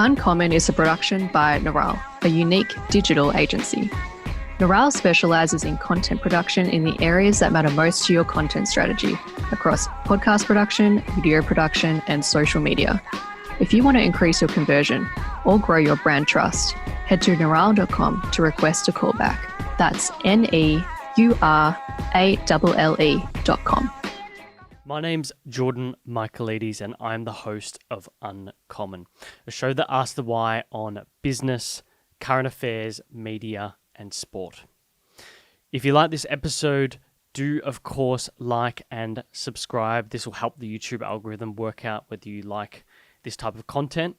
Uncommon is a production by Neuralle, a unique digital agency. Neuralle specialises in content production in the areas that matter most to your content strategy, across podcast production, video production, and social media. If you want to increase your conversion or grow your brand trust, head to neuralle.com to request a callback. That's neuralle.com. My name's Jordan Michaelides and I'm the host of Uncommon, a show that asks the why on business, current affairs, media, and sport. If you like this episode, do of course like and subscribe. This will help the YouTube algorithm work out whether you like this type of content.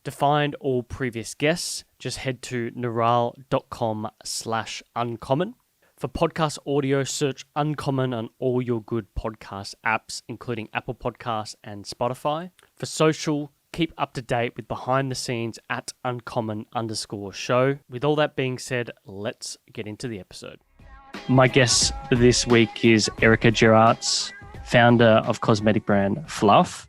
To find all previous guests, just head to neuralle.com/uncommon. For podcast audio, search Uncommon on all your good podcast apps, including Apple Podcasts and Spotify. For social, keep up to date with behind the scenes at uncommon_show. With all that being said, let's get into the episode. My guest this week is Erika Geraerts, founder of cosmetic brand Fluff,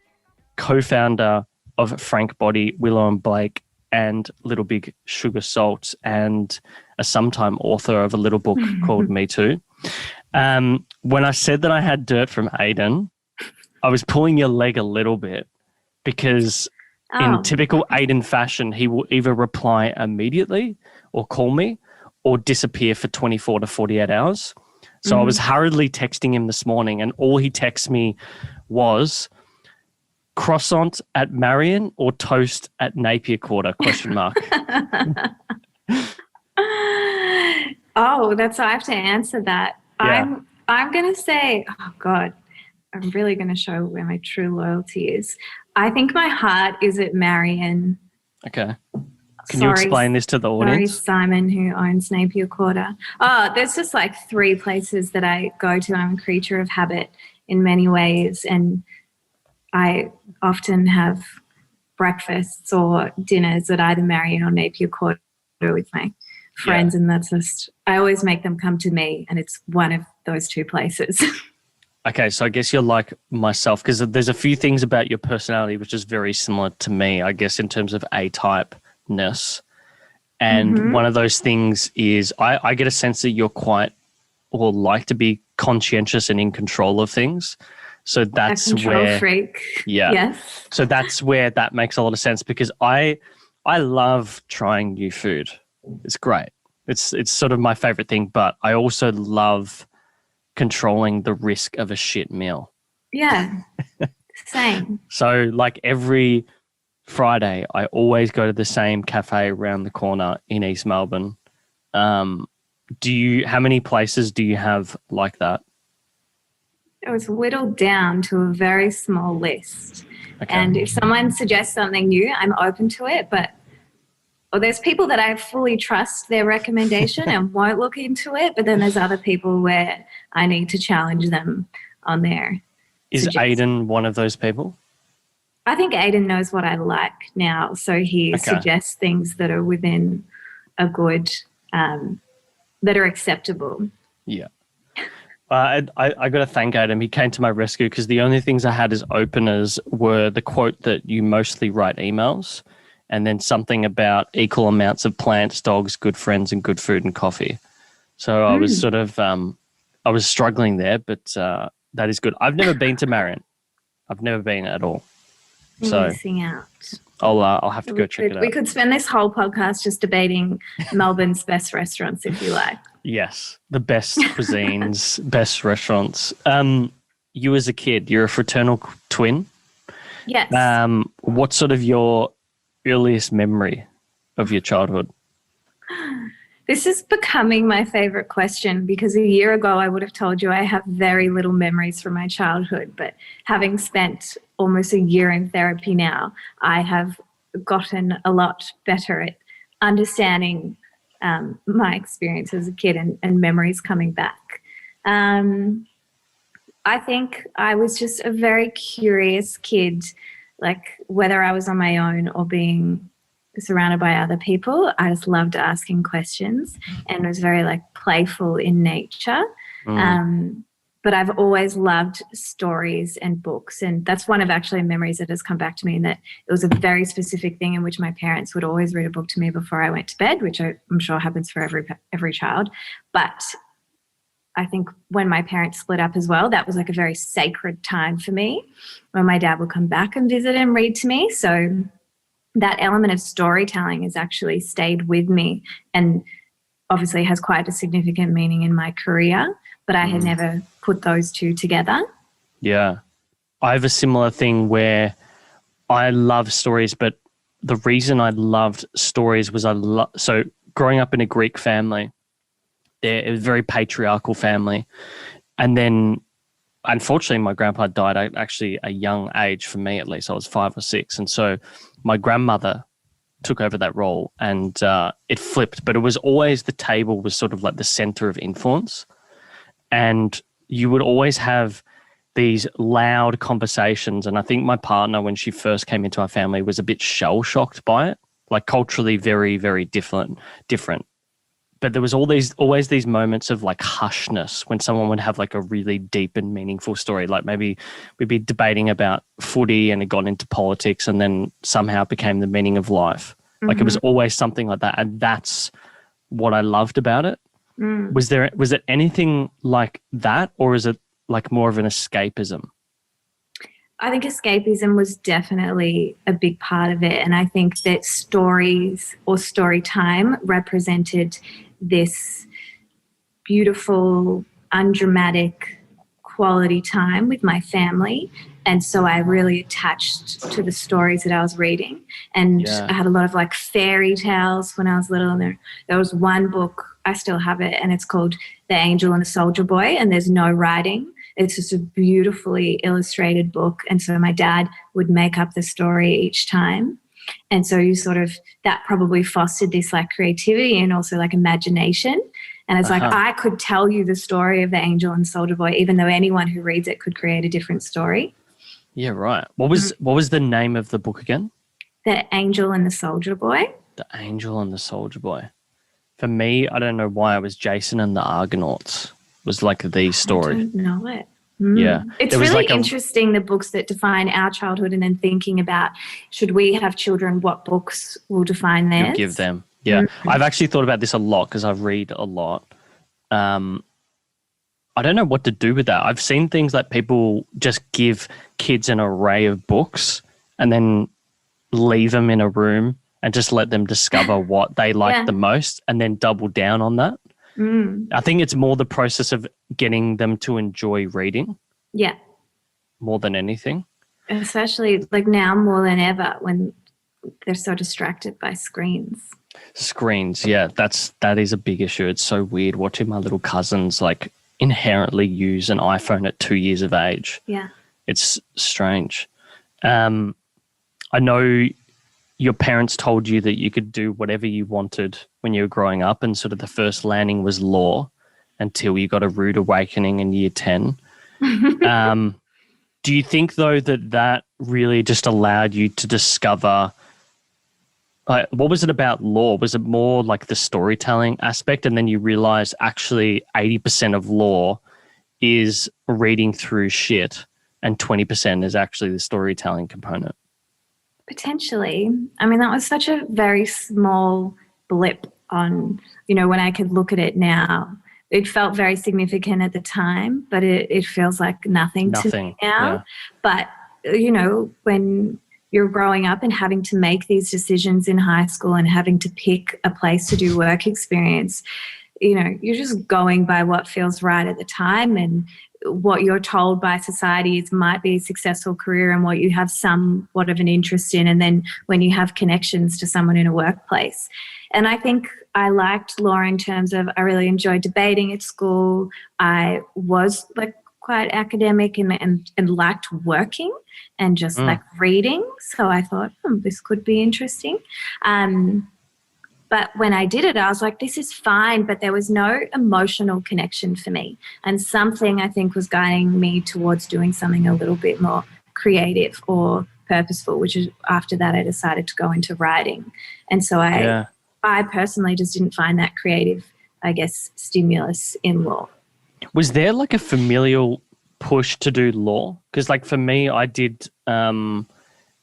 co-founder of Frank Body, Willow Blake, and Little Big Sugar Salt, and a sometime author of a little book called Me Too. When I said that I had dirt from Aiden, I was pulling your leg a little bit because in typical Aiden fashion, he will either reply immediately or call me or disappear for 24 to 48 hours. So I was hurriedly texting him this morning and all he texted me was croissant at Marion or toast at Napier Quarter, ? Oh, that's so I have to answer that. Yeah. I'm going to say, oh God, I'm really going to show where my true loyalty is. I think my heart is at Marion. Okay. Can you explain this to the audience? Sorry, Simon, who owns Napier Quarter. Oh, there's just like three places that I go to. I'm a creature of habit in many ways, and I often have breakfasts or dinners at either Marion or Napier Quarter with my friends, and that's just, I always make them come to me, and it's one of those two places. Okay, so I guess you're like myself because there's a few things about your personality which is very similar to me, I guess, in terms of A-typeness. And one of those things is I get a sense that you're quite or like to be conscientious and in control of things. So that's a control where freak. Yeah. Yes. So that's where that makes a lot of sense because I love trying new food. It's great. It's sort of my favorite thing, but I also love controlling the risk of a shit meal. Yeah. Same. So like every Friday, I always go to the same cafe around the corner in East Melbourne. How many places do you have like that? It was whittled down to a very small list. Okay. And if someone suggests something new, I'm open to it. But there's people that I fully trust their recommendation and won't look into it. But then there's other people where I need to challenge them on their Aiden one of those people? I think Aiden knows what I like now. So he suggests things that are within a good, that are acceptable. Yeah. I got to thank Adam. He came to my rescue because the only things I had as openers were the quote that you mostly write emails and then something about equal amounts of plants, dogs, good friends, and good food and coffee. So I was sort of I was struggling there, but that is good. I've never been to Marion. I've never been at all. So missing out. I'll have to go check it out. We could spend this whole podcast just debating Melbourne's best restaurants if you like. Yes, the best cuisines, best restaurants. You as a kid, you're a fraternal twin. Yes. What's sort of your earliest memory of your childhood? This is becoming my favorite question because a year ago I would have told you I have very little memories from my childhood, but having spent almost a year in therapy now, I have gotten a lot better at understanding my experience as a kid and memories coming back. I think I was just a very curious kid, like whether I was on my own or being surrounded by other people. I just loved asking questions and was very like playful in nature. but I've always loved stories and books. And that's one of actually memories that has come back to me, in that it was a very specific thing in which my parents would always read a book to me before I went to bed, which I'm sure happens for every child. But I think when my parents split up as well, that was like a very sacred time for me, when my dad would come back and visit and read to me. So that element of storytelling has actually stayed with me, and obviously has quite a significant meaning in my career, but I had never put those two together. Yeah. I have a similar thing where I love stories, but the reason I loved stories was so growing up in a Greek family, it was a very patriarchal family. And then unfortunately my grandpa died at actually a young age, for me at least. I was 5 or 6. And so my grandmother took over that role, and it flipped, but it was always the table was sort of like the center of influence. And you would always have these loud conversations. And I think my partner, when she first came into our family, was a bit shell-shocked by it, like culturally very, very different. But there was always these moments of like hushness when someone would have like a really deep and meaningful story. Like maybe we'd be debating about footy and it got into politics, and then somehow it became the meaning of life. Like it was always something like that. And that's what I loved about it. Was it anything like that, or is it like more of an escapism? I think escapism was definitely a big part of it. And I think that stories or story time represented this beautiful, undramatic quality time with my family. And so I really attached to the stories that I was reading. And I had a lot of like fairy tales when I was little. And there was one book, I still have it, and it's called The Angel and the Soldier Boy, and there's no writing. It's just a beautifully illustrated book. And so my dad would make up the story each time. And so that probably fostered this like creativity and also like imagination. And it's like, I could tell you the story of the Angel and Soldier Boy, even though anyone who reads it could create a different story. Yeah, right. What was the name of the book again? The Angel and the Soldier Boy. The Angel and the Soldier Boy. For me, I don't know why, it was Jason and the Argonauts. Was like the story. I don't know it. Yeah. It's really interesting, the books that define our childhood, and then thinking about, should we have children, what books will define theirs? You'll give them. Yeah. I've actually thought about this a lot because I read a lot. I don't know what to do with that. I've seen things like people just give kids an array of books and then leave them in a room and just let them discover what they like the most, and then double down on that. I think it's more the process of getting them to enjoy reading. Yeah. More than anything. Especially like now more than ever, when they're so distracted by screens. Screens, yeah. That is a big issue. It's so weird watching my little cousins like inherently use an iPhone at 2 years of age. Yeah. It's strange. I know your parents told you that you could do whatever you wanted when you were growing up, and sort of the first landing was law until you got a rude awakening in year 10. Do you think, though, that really just allowed you to discover what was it about law? Was it more like the storytelling aspect, and then you realized actually 80% of law is reading through shit and 20% is actually the storytelling component? Potentially. I mean, that was such a very small blip on, when I could look at it now. It felt very significant at the time, but it feels like nothing to me now. Yeah. But, when you're growing up and having to make these decisions in high school and having to pick a place to do work experience, you're just going by what feels right at the time, and what you're told by society might be a successful career and what you have somewhat of an interest in, and then when you have connections to someone in a workplace. And I think I liked law in terms of I really enjoyed debating at school. I was like quite academic and liked working and just like reading. So I thought, this could be interesting. But when I did it, I was like, this is fine, but there was no emotional connection for me. And something I think was guiding me towards doing something a little bit more creative or purposeful, which is after that I decided to go into writing. And so I personally just didn't find that creative, I guess, stimulus in law. Was there like a familial push to do law? Because like for me, I did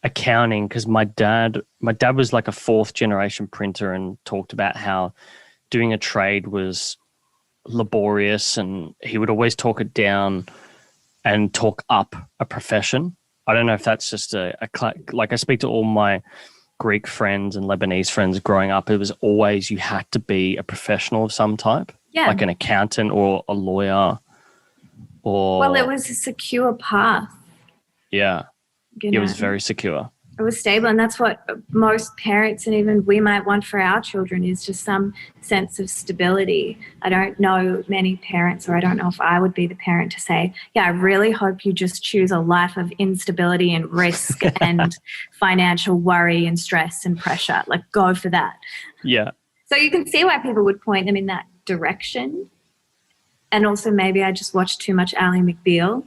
accounting because my dad was like a fourth generation printer and talked about how doing a trade was laborious, and he would always talk it down and talk up a profession. I don't know if that's just like I speak to all my Greek friends and Lebanese friends growing up. It was always you had to be a professional of some type, like an accountant or a lawyer. Well, it was a secure path. Yeah, it was very secure. It was stable, and that's what most parents and even we might want for our children, is just some sense of stability. I don't know many parents, or I don't know if I would be the parent to say, yeah, I really hope you just choose a life of instability and risk and financial worry and stress and pressure. Like, go for that. Yeah. So you can see why people would point them in that direction. And also maybe I just watched too much Ally McBeal.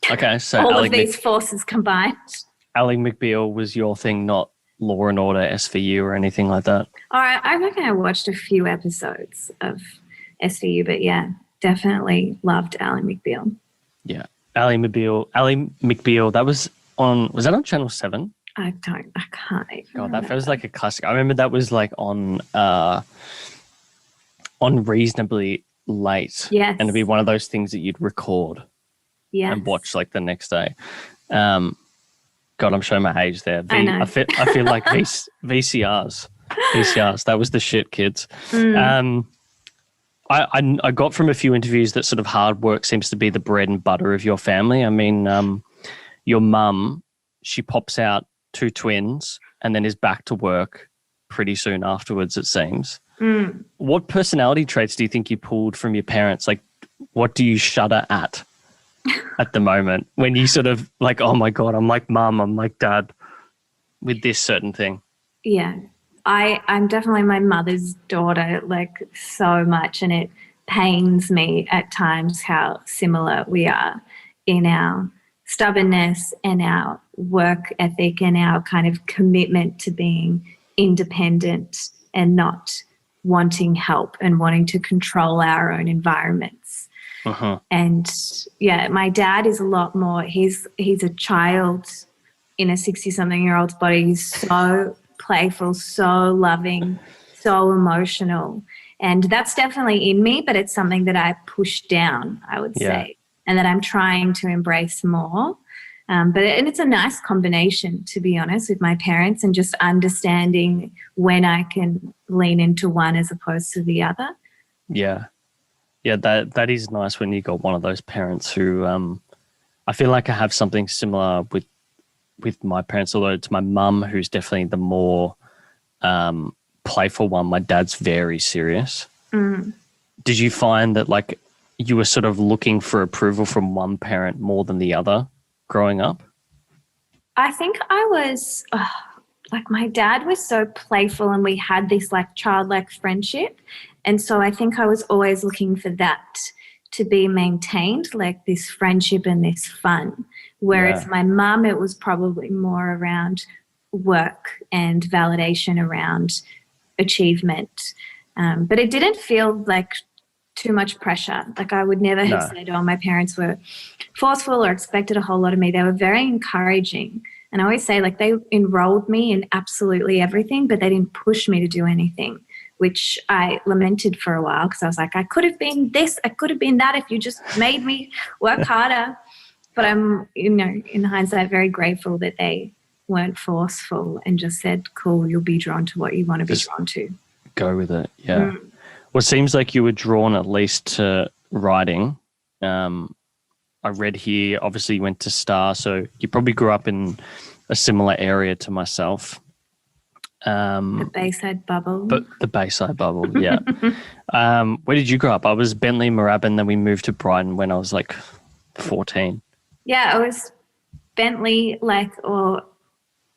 Okay, so all of these forces combined. Ally McBeal was your thing, not Law and Order, SVU or anything like that? All right, I reckon I watched a few episodes of SVU, but yeah, definitely loved Ally McBeal. Yeah, Ally McBeal, that was that on Channel 7? I can't even God, that feels like a classic. I remember that was like on reasonably late. Yes. And it'd be one of those things that you'd record and watch like the next day. God, I'm showing my age there. I know. I feel like VCRs. That was the shit, kids. I got from a few interviews that sort of hard work seems to be the bread and butter of your family. I mean, your mum, she pops out 2 twins and then is back to work pretty soon afterwards, it seems. What personality traits do you think you pulled from your parents? Like, what do you shudder at the moment when you sort of like, oh my God, I'm like mum, I'm like dad with this certain thing? Yeah, I'm definitely my mother's daughter, like so much, and it pains me at times how similar we are in our stubbornness and our work ethic and our kind of commitment to being independent and not wanting help and wanting to control our own environments. And yeah, my dad is a lot more, he's a child in a 60-something-year-old's body. He's so playful, so loving, so emotional. And that's definitely in me, but it's something that I push down, I would say, and that I'm trying to embrace more. And it's a nice combination, to be honest, with my parents, and just understanding when I can lean into one as opposed to the other. Yeah. Yeah, that is nice when you got one of those parents who I feel like I have something similar with my parents, although it's my mum who's definitely the more playful one. My dad's very serious. Did you find that like you were sort of looking for approval from one parent more than the other growing up? I think I was like, my dad was so playful and we had this like childlike friendship. And so I think I was always looking for that to be maintained, like this friendship and this fun. Whereas my mum, it was probably more around work and validation around achievement. But it didn't feel like too much pressure. Like I would never have said, oh, my parents were forceful or expected a whole lot of me. They were very encouraging. And I always say, like, they enrolled me in absolutely everything, but they didn't push me to do anything, which I lamented for a while because I was like, I could have been this, I could have been that if you just made me work harder. But I'm, in hindsight, very grateful that they weren't forceful and just said, cool, you'll be drawn to what you want to be drawn to. Go with it, yeah. Well, it seems like you were drawn at least to writing. I read here, obviously you went to Star, so you probably grew up in a similar area to myself. The Bayside bubble. But the Bayside bubble, yeah. Where did you grow up? I was Bentley, Moorabbin, then we moved to Brighton when I was like 14. Yeah, I was Bentley, or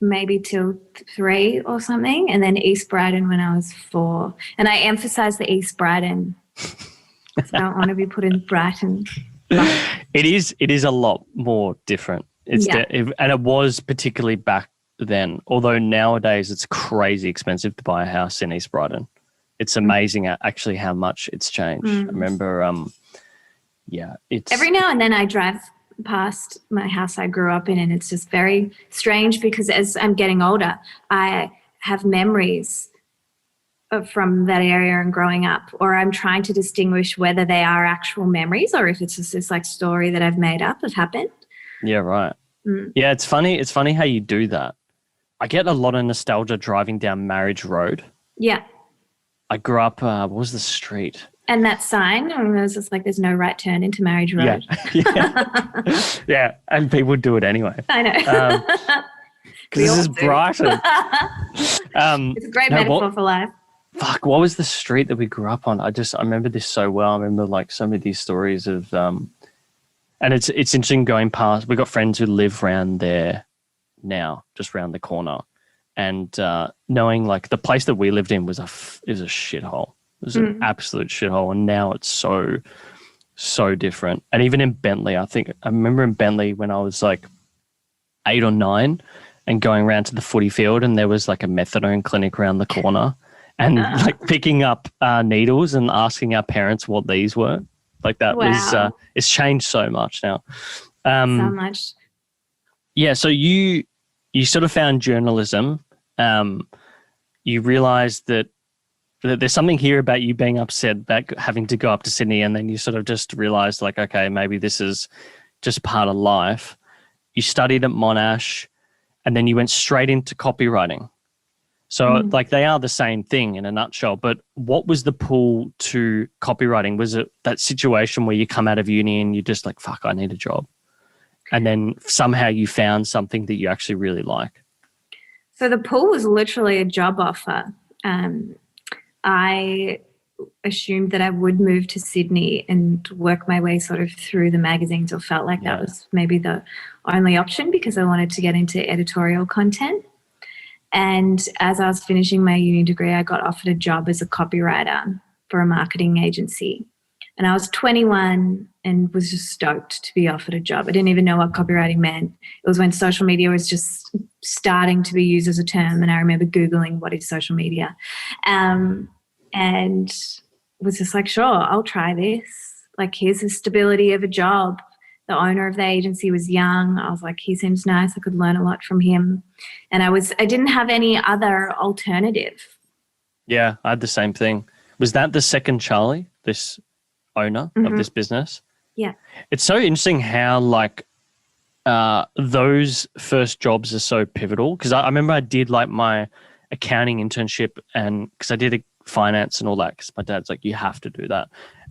maybe till 3 or something, and then East Brighton when I was 4. And I emphasise the East Brighton. I don't want to be put in Brighton. It is a lot more different. And it was particularly back then, although nowadays it's crazy expensive to buy a house in East Brighton. It's amazing actually how much it's changed. I remember Yeah, it's every now and then I drive past my house I grew up in, and it's just very strange because as I'm getting older, I have memories from that area and growing up, or I'm trying to distinguish whether they are actual memories or if it's just this like story that I've made up that happened. Yeah, right. Yeah, it's funny. It's funny how you do that. I get a lot of nostalgia driving down Marriage Road. Yeah. I grew up, what was the street? And that sign, I mean, it was just like there's no right turn into Marriage Road. Yeah. Yeah, and people do it anyway. I know. Because this is Brighton. It's a great metaphor for life. Fuck, what was the street that we grew up on? I remember this so well. I remember like so many of these stories of, and it's interesting going past. We've got friends who live around there now, just around the corner. And knowing like the place that we lived in was a shithole. It was an absolute shithole. And now it's so different. And even in Bentley, I remember in Bentley when I was like 8 or 9 and going around to the footy field, and there was like a methadone clinic around the corner. And like picking up needles and asking our parents what these were. Like that was, it's changed so much now. So much. Yeah. So you sort of found journalism. You realized that there's something here about you being upset about having to go up to Sydney, and then you sort of just realized like, okay, maybe this is just part of life. You studied at Monash, and then you went straight into copywriting. So like they are the same thing in a nutshell, but what was the pull to copywriting? Was it that situation where you come out of uni and you're just like, fuck, I need a job? And then somehow you found something that you actually really like? So the pull was literally a job offer. I assumed that I would move to Sydney and work my way sort of through the magazines, or felt like that was maybe the only option because I wanted to get into editorial content. And as I was finishing my uni degree, I got offered a job as a copywriter for a marketing agency. And I was 21 and was just stoked to be offered a job. I didn't even know what copywriting meant. It was when social media was just starting to be used as a term. And I remember Googling, what is social media? And was just like, sure, I'll try this. Like, here's the stability of a job. The owner of the agency was young. I was like, he seems nice. I could learn a lot from him. And I didn't have any other alternative. Yeah, I had the same thing. Was that the second Charlie, this owner of this business? Yeah. It's so interesting how like those first jobs are so pivotal, because I remember I did like my accounting internship, and because I did finance and all that, because my dad's like, you have to do that.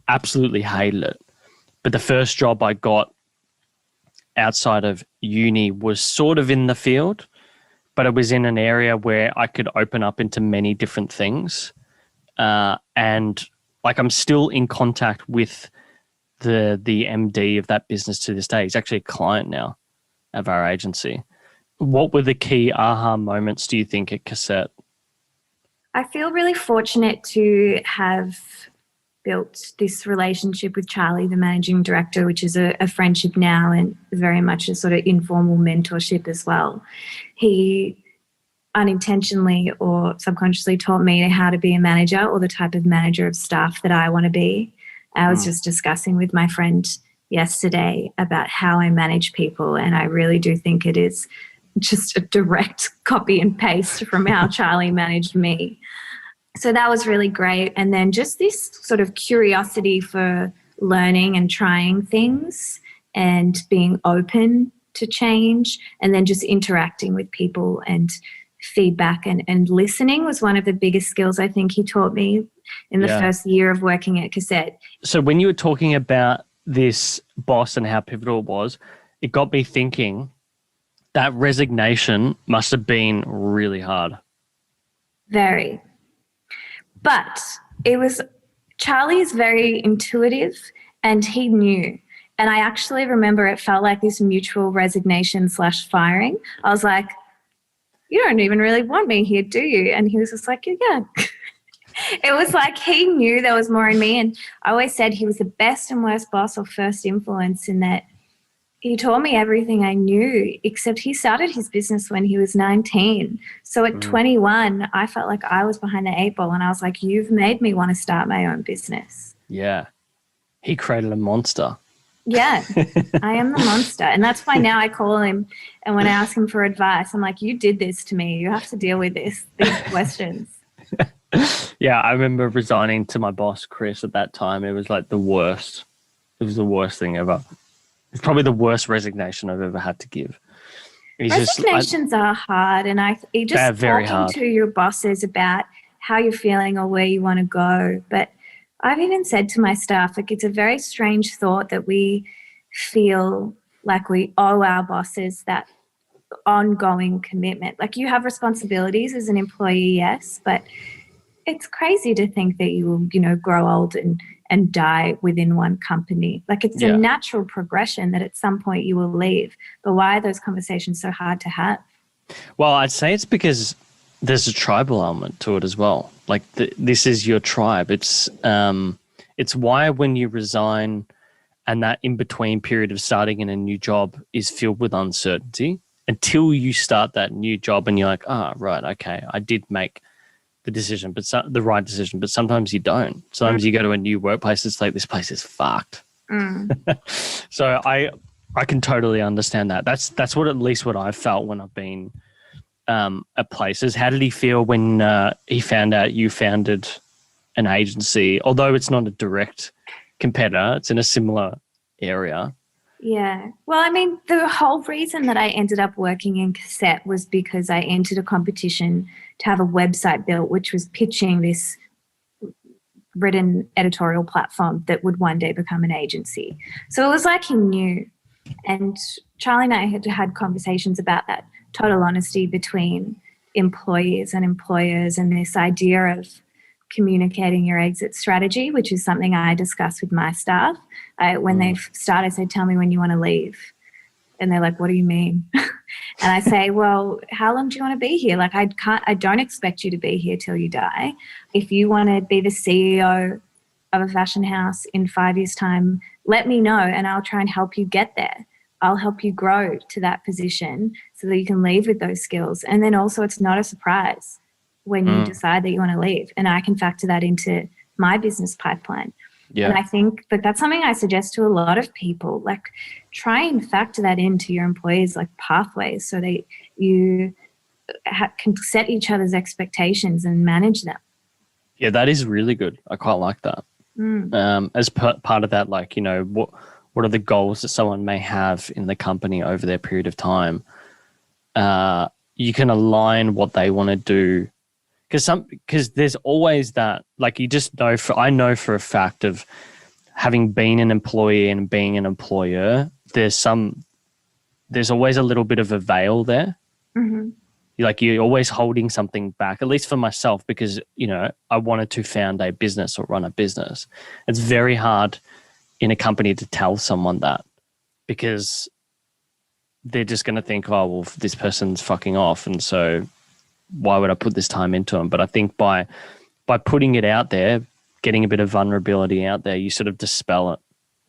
Absolutely hated it. But the first job I got outside of uni was sort of in the field, but it was in an area where I could open up into many different things. And like I'm still in contact with the MD of that business to this day. He's actually a client now of our agency. What were the key aha moments, do you think, at Cassette? I feel really fortunate to have built this relationship with Charlie, the managing director, which is a friendship now and very much a sort of informal mentorship as well. He unintentionally or subconsciously taught me how to be a manager, or the type of manager of staff that I want to be. I was just discussing with my friend yesterday about how I manage people, and I really do think it is just a direct copy and paste from how Charlie managed me. So that was really great. And then just this sort of curiosity for learning and trying things and being open to change, and then just interacting with people and feedback and listening was one of the biggest skills I think he taught me in the first year of working at Cassette. So when you were talking about this boss and how pivotal it was, it got me thinking that resignation must have been really hard. Very. But Charlie is very intuitive, and he knew. And I actually remember it felt like this mutual resignation / firing. I was like, you don't even really want me here, do you? And he was just like, yeah. It was like he knew there was more in me. And I always said he was the best and worst boss or first influence, in that he taught me everything I knew, except he started his business when he was 19. So at 21, I felt like I was behind the 8 ball, and I was like, you've made me want to start my own business. Yeah. He created a monster. Yeah, I am the monster. And that's why now I call him, and when I ask him for advice, I'm like, you did this to me. You have to deal with these questions. Yeah, I remember resigning to my boss, Chris, at that time. It was like the worst. It was the worst thing ever. It's probably the worst resignation I've ever had to give. Resignations are hard, and just very talking hard to your bosses about how you're feeling or where you want to go. But I've even said to my staff, like, it's a very strange thought that we feel like we owe our bosses that ongoing commitment. Like, you have responsibilities as an employee, yes, but it's crazy to think that you will, grow old and die within one company. Like, it's a natural progression that at some point you will leave. But why are those conversations so hard to have? Well, I'd say it's because there's a tribal element to it as well. Like, this is your tribe. It's why when you resign and that in-between period of starting in a new job is filled with uncertainty until you start that new job and you're like, right, okay, I did make the decision, but the right decision, but sometimes you don't. Sometimes you go to a new workplace, it's like, this place is fucked. So I can totally understand that. That's what, at least what I've felt when I've been at places. How did he feel when he found out you founded an agency? Although it's not a direct competitor, it's in a similar area. Yeah. Well, I mean, the whole reason that I ended up working in cassette was because I entered a competition to have a website built, which was pitching this written editorial platform that would one day become an agency. So it was like he knew. And Charlie and I had conversations about that total honesty between employees and employers, and this idea of communicating your exit strategy, which is something I discuss with my staff. When they start, I say, tell me when you want to leave. And they're like, what do you mean? And I say, well, how long do you want to be here? Like, I don't expect you to be here till you die. If you want to be the CEO of a fashion house in 5 years' time, let me know and I'll try and help you get there. I'll help you grow to that position so that you can leave with those skills. And then also, it's not a surprise when you decide that you want to leave. And I can factor that into my business pipeline. Yeah. And I think that's something I suggest to a lot of people. Like, try and factor that into your employees, like pathways, so that you can set each other's expectations and manage them. Yeah, that is really good. I quite like that. As part of that, like, what are the goals that someone may have in the company over their period of time? You can align what they want to do. Because there's always that, like, you just know, I know for a fact of having been an employee and being an employer, there's always a little bit of a veil there. Mm-hmm. You're always holding something back, at least for myself, because, I wanted to found a business or run a business. It's very hard in a company to tell someone that, because they're just going to think, oh, well, this person's fucking off. And so why would I put this time into them? But I think by putting it out there, getting a bit of vulnerability out there, you sort of dispel it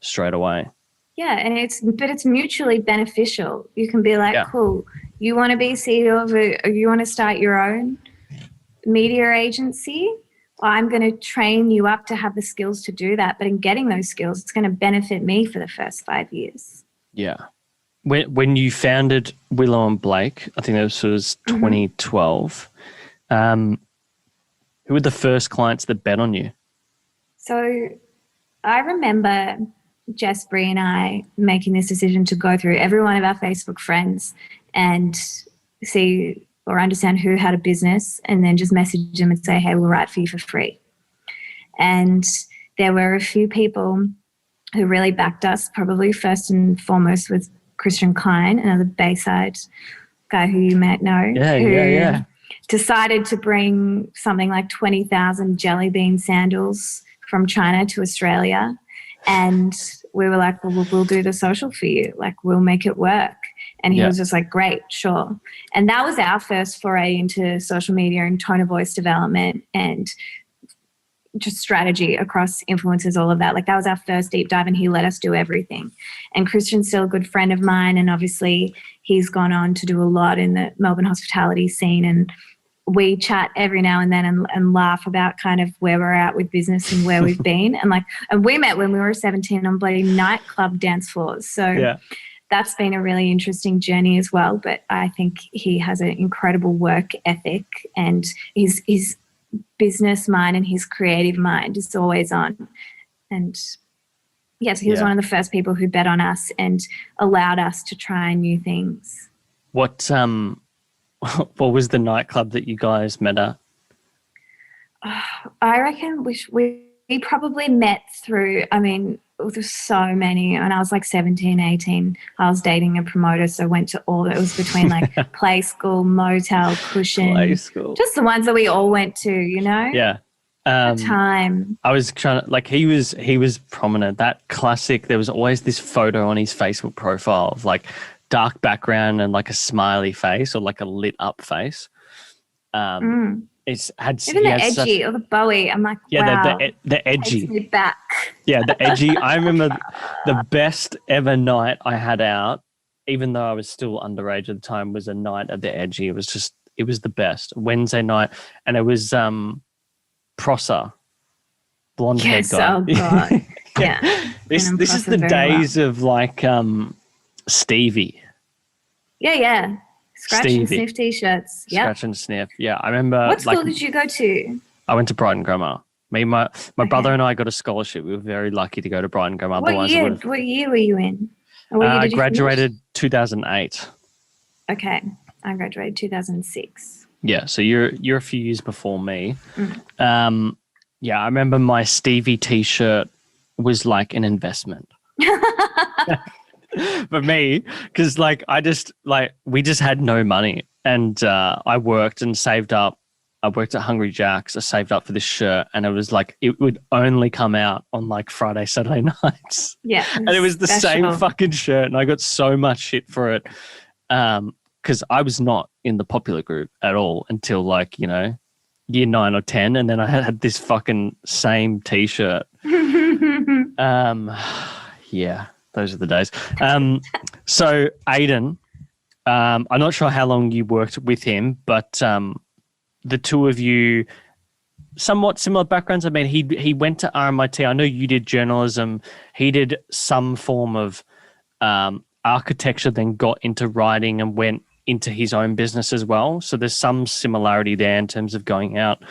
straight away. Yeah, and it's mutually beneficial. You can be like, cool, you want to be CEO or you want to start your own media agency? Well, I'm going to train you up to have the skills to do that. But in getting those skills, it's going to benefit me for the first 5 years. Yeah. When you founded Willow and Blake, I think this was 2012, who were the first clients that bet on you? So I remember Jess, Bree and I making this decision to go through every one of our Facebook friends and see or understand who had a business, and then just message them and say, hey, we'll write for you for free. And there were a few people who really backed us, probably first and foremost with Christian Klein, another Bayside guy who you might know, who decided to bring something like 20,000 jelly bean sandals from China to Australia. And we were like, well, we'll do the social for you. Like, we'll make it work. And he was just like, great, sure. And that was our first foray into social media and tone of voice development and just strategy across influencers, all of that. Like, that was our first deep dive, and he let us do everything. And Christian's still a good friend of mine, and obviously he's gone on to do a lot in the Melbourne hospitality scene and we chat every now and then and laugh about kind of where we're at with business and where we've been. And we met when we were 17 on bloody nightclub dance floors. So that's been a really interesting journey as well. But I think he has an incredible work ethic, and his business mind and his creative mind is always on. And yes, he was one of the first people who bet on us and allowed us to try new things. What was the nightclub that you guys met at? I reckon we probably met through, I mean, there's so many. When I was like 17, 18, I was dating a promoter, so I went to all that. It was between like Play School, Motel, Cushion. Play School. Just the ones that we all went to, you know? Yeah. Time. I was trying to, like, he was prominent. That classic, there was always this photo on his Facebook profile of like dark background and like a smiley face or like a lit up face. It's had even the edgy or the Bowie. I'm like, wow, the edgy. Takes me back. Yeah, the edgy. I remember the best ever night I had out, even though I was still underage at the time, was a night at the edgy. It was the best Wednesday night, and it was Prosser, blonde haired guy. Oh god, yeah. This is the days of like Stevie. Yeah. Scratch and sniff t-shirts. Yeah. Scratch and sniff. Yeah, I remember. What school did you go to? I went to Brighton Grammar. My brother and I got a scholarship. We were very lucky to go to Brighton Grammar. What year were you in? I graduated 2008. Okay, I graduated 2006. Yeah, so you're a few years before me. Yeah, I remember my Stevie t-shirt was like an investment. For me, because like we just had no money, and I worked and saved up. I worked at Hungry Jack's. I saved up for this shirt, and it was like it would only come out on like Friday, Saturday nights. Yeah, and it was the same fucking shirt, and I got so much shit for it because I was not in the popular group at all until like, you know, year 9 or 10, and then I had this fucking same t-shirt. Yeah. Those are the days. So Aiden, I'm not sure how long you worked with him, but the two of you, somewhat similar backgrounds. I mean, he went to RMIT. I know you did journalism. He did some form of architecture, then got into writing and went into his own business as well. So there's some similarity there in terms of going out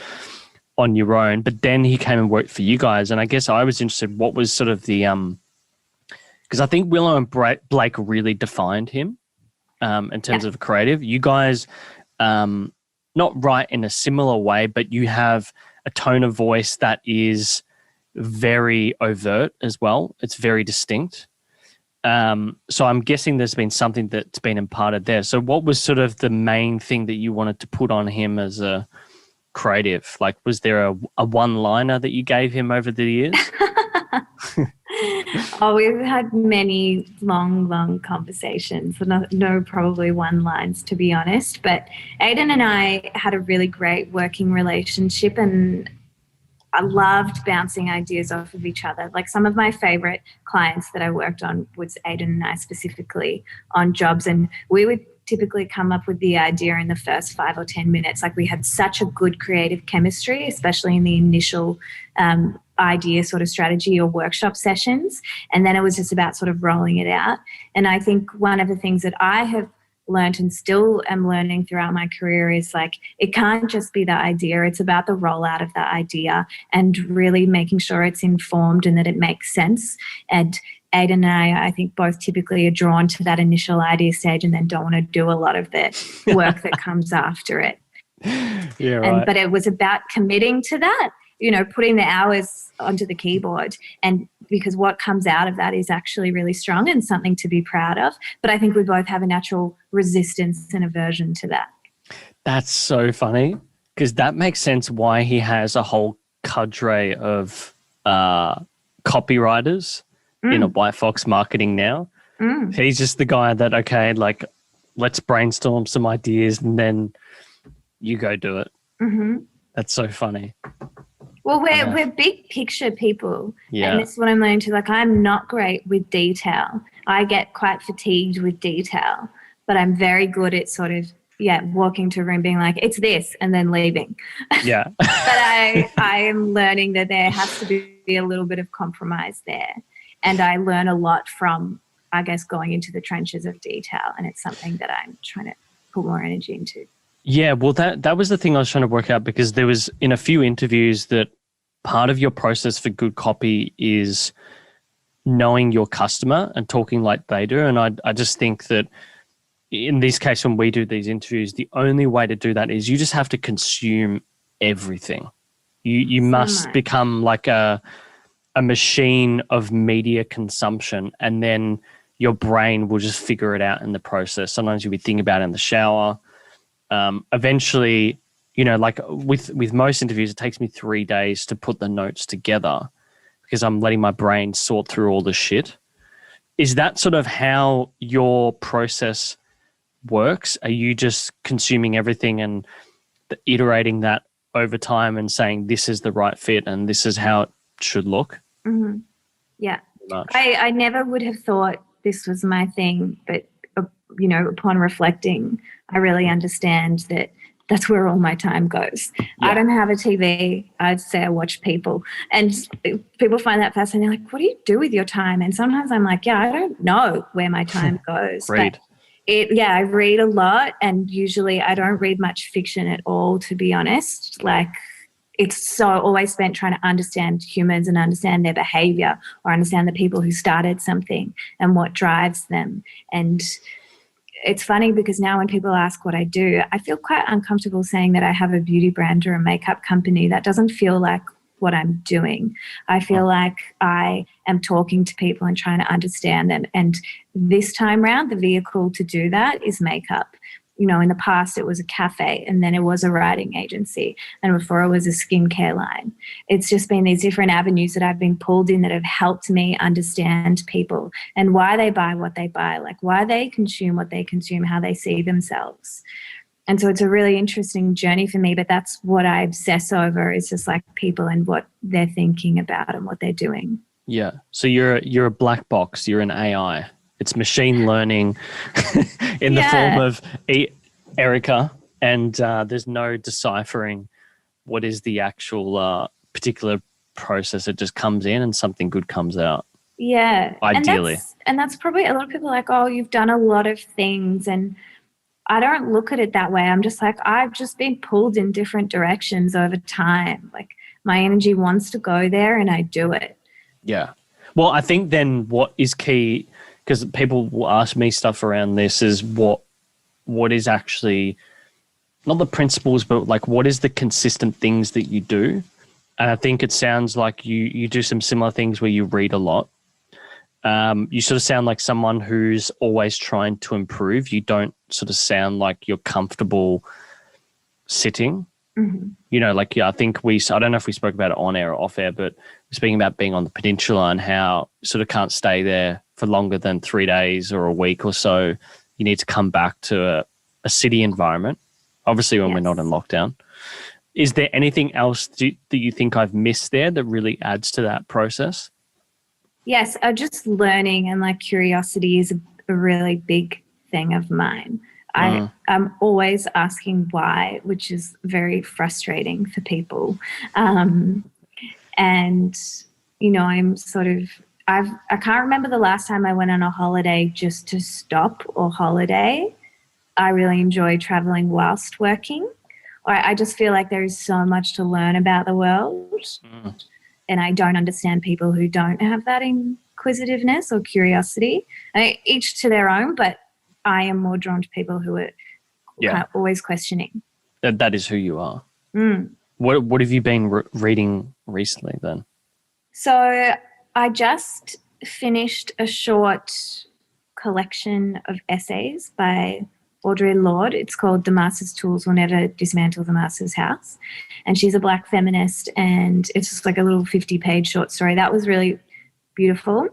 on your own. But then he came and worked for you guys. And I guess I was interested, what was sort of the because I think Willow and Blake really defined him in terms of creative. You guys not write in a similar way, but you have a tone of voice that is very overt as well. It's very distinct. So I'm guessing there's been something that's been imparted there. So what was sort of the main thing that you wanted to put on him as a creative? Like, was there a one-liner that you gave him over the years? Oh, we've had many long conversations. No, probably one-lines, to be honest. But Aiden and I had a really great working relationship, and I loved bouncing ideas off of each other. Like, some of my favorite clients that I worked on was Aiden and I specifically on jobs, and we would typically come up with the idea in the first 5 or 10 minutes. Like, we had such a good creative chemistry, especially in the initial idea sort of strategy or workshop sessions. And then it was just about sort of rolling it out. And I think one of the things that I have learned and still am learning throughout my career is like, it can't just be the idea. It's about the rollout of the idea and really making sure it's informed and that it makes sense. And Aiden and I think both typically are drawn to that initial idea stage and then don't want to do a lot of the work that comes after it. Yeah, right. But it was about committing to that, you know, putting the hours onto the keyboard, and because what comes out of that is actually really strong and something to be proud of. But I think we both have a natural resistance and aversion to that. That's so funny, because that makes sense why he has a whole cadre of copywriters in a White Fox marketing now. He's just the guy that, okay, like, let's brainstorm some ideas and then you go do it. That's so funny. Well, we're big picture people. Yeah. And this is what I'm learning to. Like, I'm not great with detail. I get quite fatigued with detail, but I'm very good at sort of, walking to a room being like, it's this, and then leaving. Yeah. But I am learning that there has to be a little bit of compromise there. And I learn a lot from, I guess, going into the trenches of detail. And it's something that I'm trying to put more energy into. Yeah, well, that was the thing I was trying to work out, because there was in a few interviews that part of your process for good copy is knowing your customer and talking like they do. And I just think that in this case, when we do these interviews, the only way to do that is you just have to consume everything. You must become like a machine of media consumption, and then your brain will just figure it out in the process. Sometimes you'll be thinking about it in the shower. Eventually, like with most interviews, it takes me 3 days to put the notes together because I'm letting my brain sort through all the shit. Is that sort of how your process works? Are you just consuming everything and iterating that over time and saying this is the right fit and this is how it should look? Mm-hmm. Yeah. I never would have thought this was my thing, but upon reflecting, I really understand that that's where all my time goes. Yeah. I don't have a TV. I'd say I watch people, and people find that fascinating. They're like, what do you do with your time? And sometimes I'm like, I don't know where my time goes. Read. I read a lot, and usually I don't read much fiction at all, to be honest. Like, it's so always spent trying to understand humans and understand their behavior, or understand the people who started something and what drives them. And it's funny because now when people ask what I do, I feel quite uncomfortable saying that I have a beauty brand or a makeup company. That doesn't feel like what I'm doing. I feel like I am talking to people and trying to understand them. And this time around, the vehicle to do that is makeup. In the past it was a cafe, and then it was a writing agency, and before it was a skincare line. It's just been these different avenues that I've been pulled in that have helped me understand people and why they buy what they buy, like why they consume what they consume, how they see themselves. And so it's a really interesting journey for me, but that's what I obsess over, is just like people and what they're thinking about and what they're doing. Yeah. So you're a black box, you're an AI. It's machine learning in the form of Erika, and there's no deciphering what is the actual particular process. It just comes in and something good comes out. Yeah. Ideally. And that's probably a lot of people are like, oh, you've done a lot of things. And I don't look at it that way. I'm just like, I've just been pulled in different directions over time. Like, my energy wants to go there and I do it. Yeah. Well, I think then what is key, because people will ask me stuff around this, is what is actually not the principles, but like what is the consistent things that you do? And I think it sounds like you do some similar things where you read a lot. You sort of sound like someone who's always trying to improve. You don't sort of sound like you're comfortable sitting. Mm-hmm. I think I don't know if we spoke about it on air or off air, but we're speaking about being on the peninsula and how you sort of can't stay there for longer than 3 days or a week or so. You need to come back to a city environment, obviously when we're not in lockdown. Is there anything else that you think I've missed there that really adds to that process? Yes, just learning and like curiosity is a really big thing of mine. I'm always asking why, which is very frustrating for people. And, I'm sort of, I can't remember the last time I went on a holiday just to stop or holiday. I really enjoy traveling whilst working. Or I just feel like there is so much to learn about the world. And I don't understand people who don't have that inquisitiveness or curiosity. Each to their own, but I am more drawn to people who are kind of always questioning. That is who you are. What have you been reading recently then? So I just finished a short collection of essays by Audre Lorde. It's called The Master's Tools Will Never Dismantle the Master's House. And she's a Black feminist, and it's just like a little 50-page short story. That was really beautiful.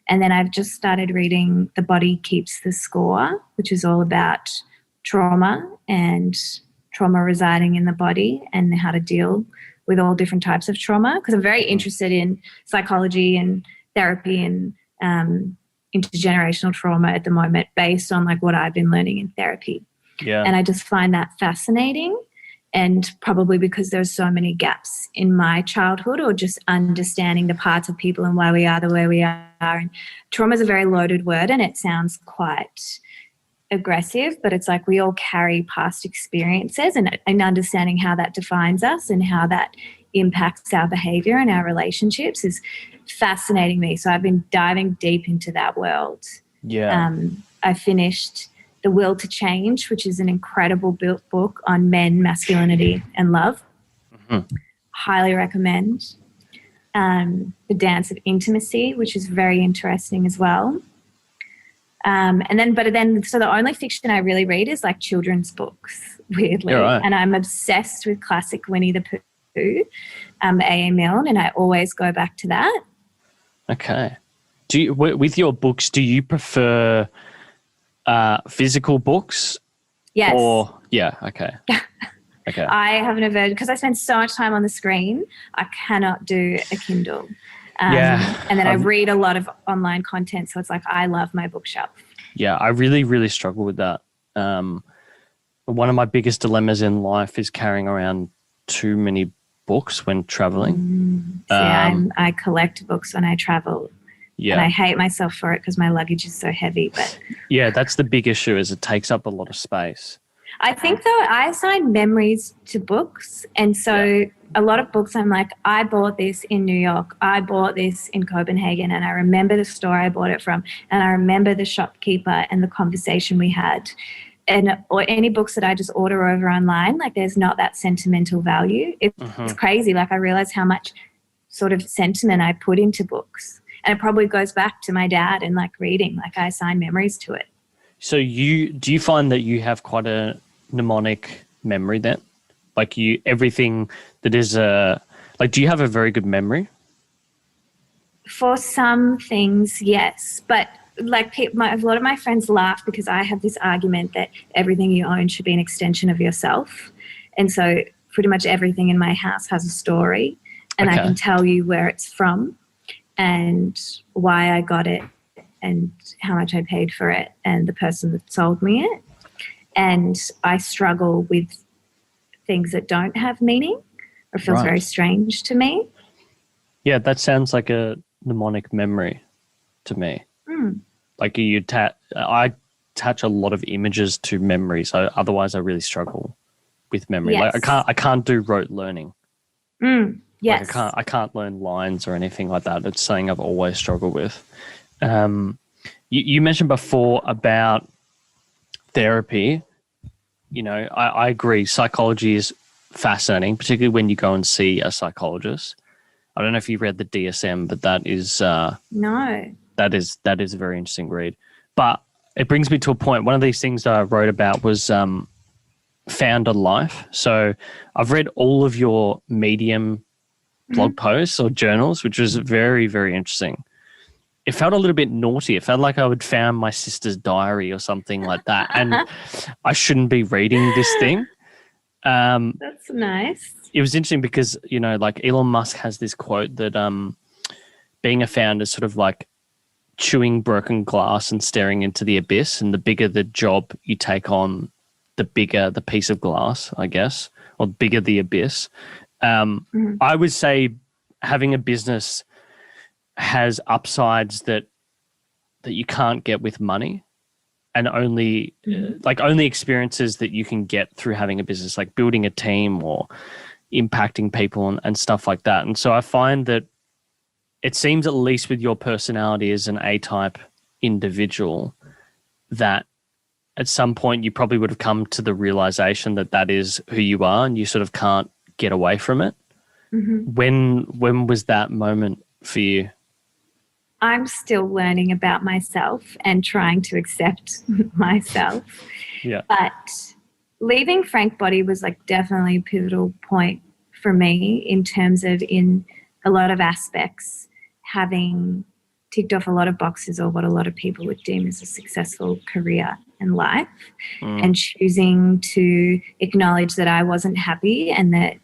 And then I've just started reading The Body Keeps the Score, which is all about trauma and trauma residing in the body and how to deal with all different types of trauma, because I'm very interested in psychology and therapy and intergenerational trauma at the moment, based on like what I've been learning in therapy. Yeah. And I just find that fascinating. And probably because there's so many gaps in my childhood, or just understanding the parts of people and why we are the way we are. And trauma is a very loaded word, and it sounds quite aggressive, but it's like we all carry past experiences, and understanding how that defines us and how that impacts our behavior and our relationships is fascinating me. So I've been diving deep into that world. Yeah. I finished The Will to Change, which is an incredible book on men, masculinity, and love. Mm-hmm. Highly recommend. The Dance of Intimacy, which is very interesting as well. So the only fiction I really read is like children's books, weirdly. Right. And I'm obsessed with classic Winnie the Pooh, A.A. Milne, and I always go back to that. Okay. Do you, with your books, do you prefer physical books? Yes. Okay. Okay. I have an aversion because I spend so much time on the screen. I cannot do a Kindle. And then I read a lot of online content, so it's like I love my bookshelf. Yeah, I really, really struggle with that. One of my biggest dilemmas in life is carrying around too many books when traveling. I collect books when I travel. Yeah. And I hate myself for it because my luggage is so heavy. But yeah, that's the big issue, is it takes up a lot of space. I think, though, I assign memories to books. And so a lot of books I'm like, I bought this in New York. I bought this in Copenhagen. And I remember the store I bought it from. And I remember the shopkeeper and the conversation we had. Or any books that I just order over online, like there's not that sentimental value. It's crazy. Like I realize how much sort of sentiment I put into books. And it probably goes back to my dad and like reading, like I assign memories to it. So do you find that you have quite a mnemonic memory then? Like everything that is do you have a very good memory? For some things, yes. But like a lot of my friends laugh because I have this argument that everything you own should be an extension of yourself. And so pretty much everything in my house has a story, and I can tell you where it's from and why I got it and how much I paid for it and the person that sold me it. And I struggle with things that don't have meaning or feels very strange to me. Yeah, that sounds like a mnemonic memory to me. Like I attach a lot of images to memory, so otherwise I really struggle with memory. Yes. Like I can't do rote learning. Yes. Like I can't learn lines or anything like that. It's something I've always struggled with. You mentioned before about therapy. You know, I agree. Psychology is fascinating, particularly when you go and see a psychologist. I don't know if you read the DSM, but that is no. That is a very interesting read. But it brings me to a point. One of these things that I wrote about was found a life. So I've read all of your Medium blog posts or journals, which was very, very interesting. It felt a little bit naughty. It felt like I would found my sister's diary or something like that. And I shouldn't be reading this thing. That's nice. It was interesting because, you know, like Elon Musk has this quote that being a founder is sort of like chewing broken glass and staring into the abyss. And the bigger the job you take on, the bigger the piece of glass, I guess, or the bigger the abyss. I would say having a business has upsides that you can't get with money, and only experiences that you can get through having a business, like building a team or impacting people and stuff like that. And so I find that it seems, at least with your personality as an A-type individual, that at some point you probably would have come to the realization that that is who you are and you sort of can't get away from it. When was that moment for you? I'm still learning about myself and trying to accept myself. Yeah. But leaving Frank Body was like definitely a pivotal point for me in terms of, in a lot of aspects, having ticked off a lot of boxes, or what a lot of people would deem as a successful career and life, and choosing to acknowledge that I wasn't happy and that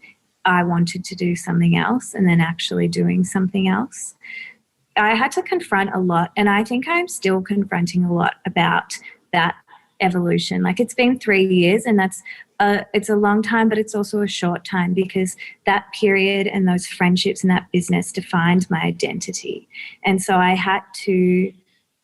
I wanted to do something else, and then actually doing something else. I had to confront a lot, and I think I'm still confronting a lot about that evolution. Like it's been 3 years, and it's a long time, but it's also a short time, because that period and those friendships and that business defined my identity. And so I had to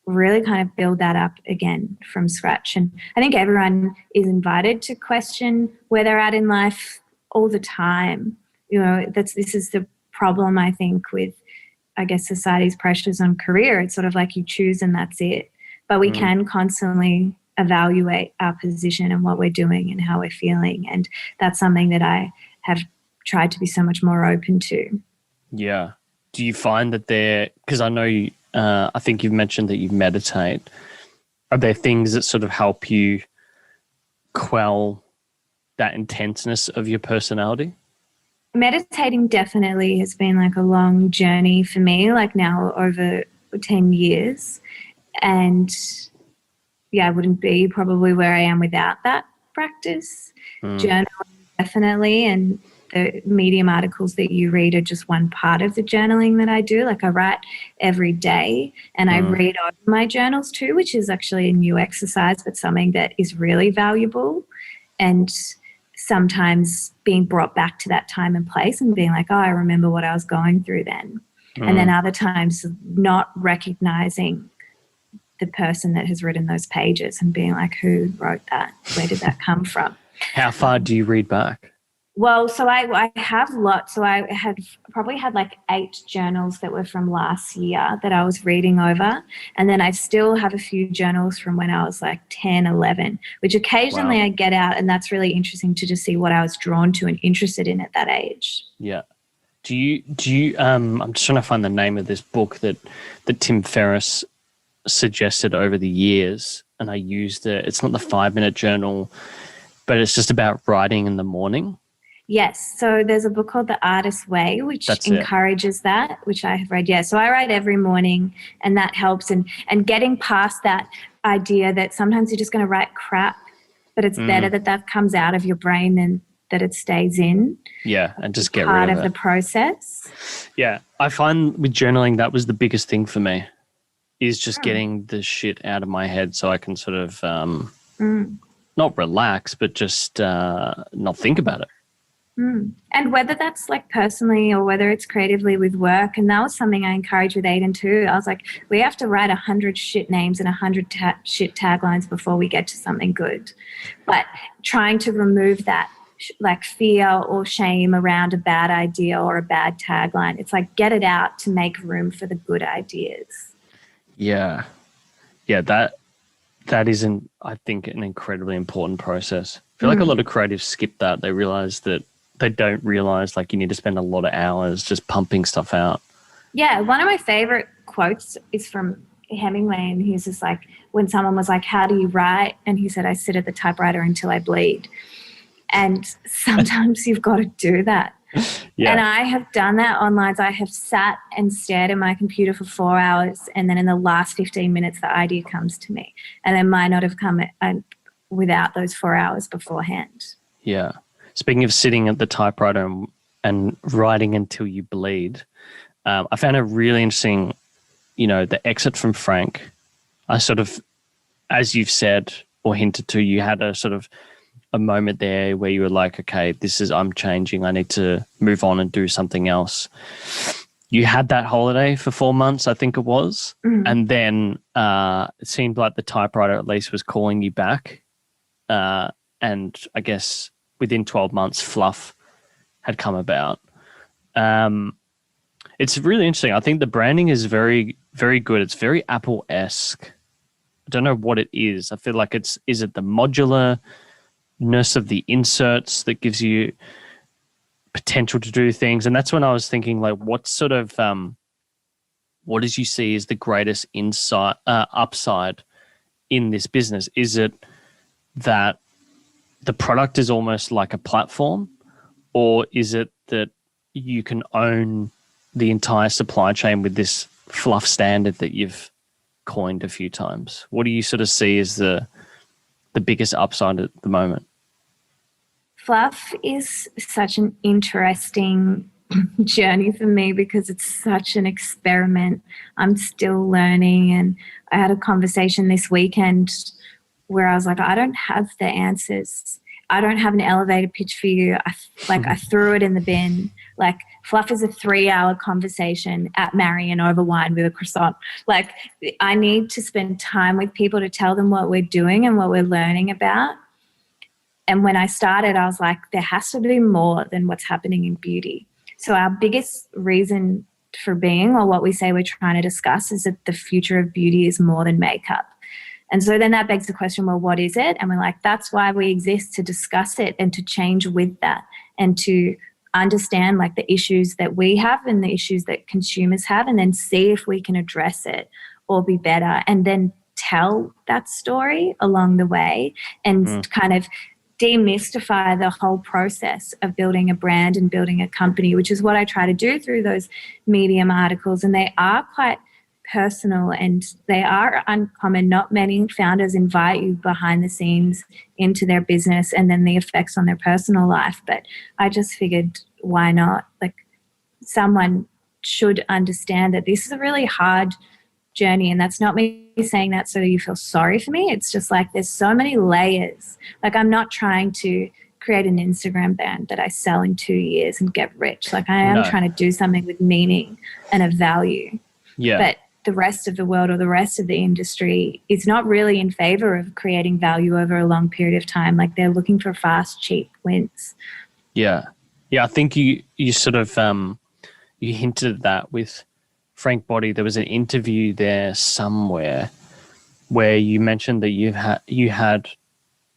really kind of build that up again from scratch. And I think everyone is invited to question where they're at in life all the time. This is the problem, I think, with, I guess, society's pressures on career. It's sort of like you choose and that's it. But we can constantly evaluate our position and what we're doing and how we're feeling. And that's something that I have tried to be so much more open to. Yeah. Do you find that because I know I think you've mentioned that you meditate. Are there things that sort of help you quell that intenseness of your personality? Meditating definitely has been like a long journey for me, like now over 10 years. And yeah, I wouldn't be probably where I am without that practice. Journaling definitely, and the Medium articles that you read are just one part of the journaling that I do. Like I write every day, and I read over my journals too, which is actually a new exercise, but something that is really valuable. And sometimes being brought back to that time and place and being like, oh, I remember what I was going through then. And then other times not recognizing the person that has written those pages and being like, who wrote that? Where did that come from? How far do you read back? Well, so I have lots. So I probably had like 8 journals that were from last year that I was reading over. And then I still have a few journals from when I was like 10, 11, which occasionally I get out, and that's really interesting to just see what I was drawn to and interested in at that age. Yeah. Do you I'm just trying to find the name of this book that Tim Ferriss suggested over the years, and I used it. It's not the 5-minute journal, but it's just about writing in the morning. Yes. So there's a book called The Artist's Way, which encourages that, which I have read. Yeah. So I write every morning, and that helps. And getting past that idea that sometimes you're just going to write crap, but it's better that comes out of your brain than that it stays in. Yeah. And just get part rid of the process. Yeah. I find with journaling, that was the biggest thing for me, is just getting the shit out of my head so I can sort of not relax, but just not think about it. And whether that's like personally or whether it's creatively with work, and that was something I encouraged with Aiden too. I was like, we have to write 100 shit names and 100 shit taglines before we get to something good. But trying to remove that like fear or shame around a bad idea or a bad tagline, it's like get it out to make room for the good ideas. Yeah. Yeah, that is, I think, an incredibly important process. I feel like a lot of creatives skip that. They don't realize like you need to spend a lot of hours just pumping stuff out. Yeah, one of my favorite quotes is from Hemingway, and he's just like, when someone was like, how do you write? And he said, I sit at the typewriter until I bleed. And sometimes you've got to do that. Yeah. And I have done that online. So I have sat and stared at my computer for 4 hours, and then in the last 15 minutes, the idea comes to me. And it might not have come without those 4 hours beforehand. Yeah. Speaking of sitting at the typewriter and writing until you bleed, I found it really interesting, the exit from Frank. I sort of, as you've said or hinted to, you had a sort of a moment there where you were like, okay, I'm changing. I need to move on and do something else. You had that holiday for 4 months, I think it was. And then it seemed like the typewriter at least was calling you back. And I guess within 12 months, Fluff had come about. It's really interesting. I think the branding is very, very good. It's very Apple-esque. I don't know what it is. I feel like is it the modularness of the inserts that gives you potential to do things? And that's when I was thinking, like, what sort of, what did you see as the greatest upside in this business? Is it that the product is almost like a platform, or is it that you can own the entire supply chain with this Fluff standard that you've coined a few times? What do you sort of see as the biggest upside at the moment? Fluff is such an interesting journey for me because it's such an experiment. I'm still learning, and I had a conversation this weekend where I was like, I don't have the answers. I don't have an elevator pitch for you. I threw it in the bin. Like, Fluff is a 3-hour conversation at Marion over wine with a croissant. Like, I need to spend time with people to tell them what we're doing and what we're learning about. And when I started, I was like, there has to be more than what's happening in beauty. So our biggest reason for being, or what we say we're trying to discuss, is that the future of beauty is more than makeup. And so then that begs the question, well, what is it? And we're like, that's why we exist, to discuss it and to change with that, and to understand like the issues that we have and the issues that consumers have, and then see if we can address it or be better, and then tell that story along the way, and kind of demystify the whole process of building a brand and building a company, which is what I try to do through those Medium articles. And they are quite personal and they are uncommon. Not many founders invite you behind the scenes into their business and then the effects on their personal life. But I just figured, why not? Like, someone should understand that this is a really hard journey, and that's not me saying that so you feel sorry for me. It's just like, there's so many layers. Like, I'm not trying to create an Instagram brand that I sell in 2 years and get rich. Like, I am trying to do something with meaning and a value. Yeah. But the rest of the world, or the rest of the industry, is not really in favor of creating value over a long period of time. Like, they're looking for fast, cheap wins. Yeah. Yeah, I think you sort of you hinted at that with Frank Body. There was an interview there somewhere where you mentioned that you had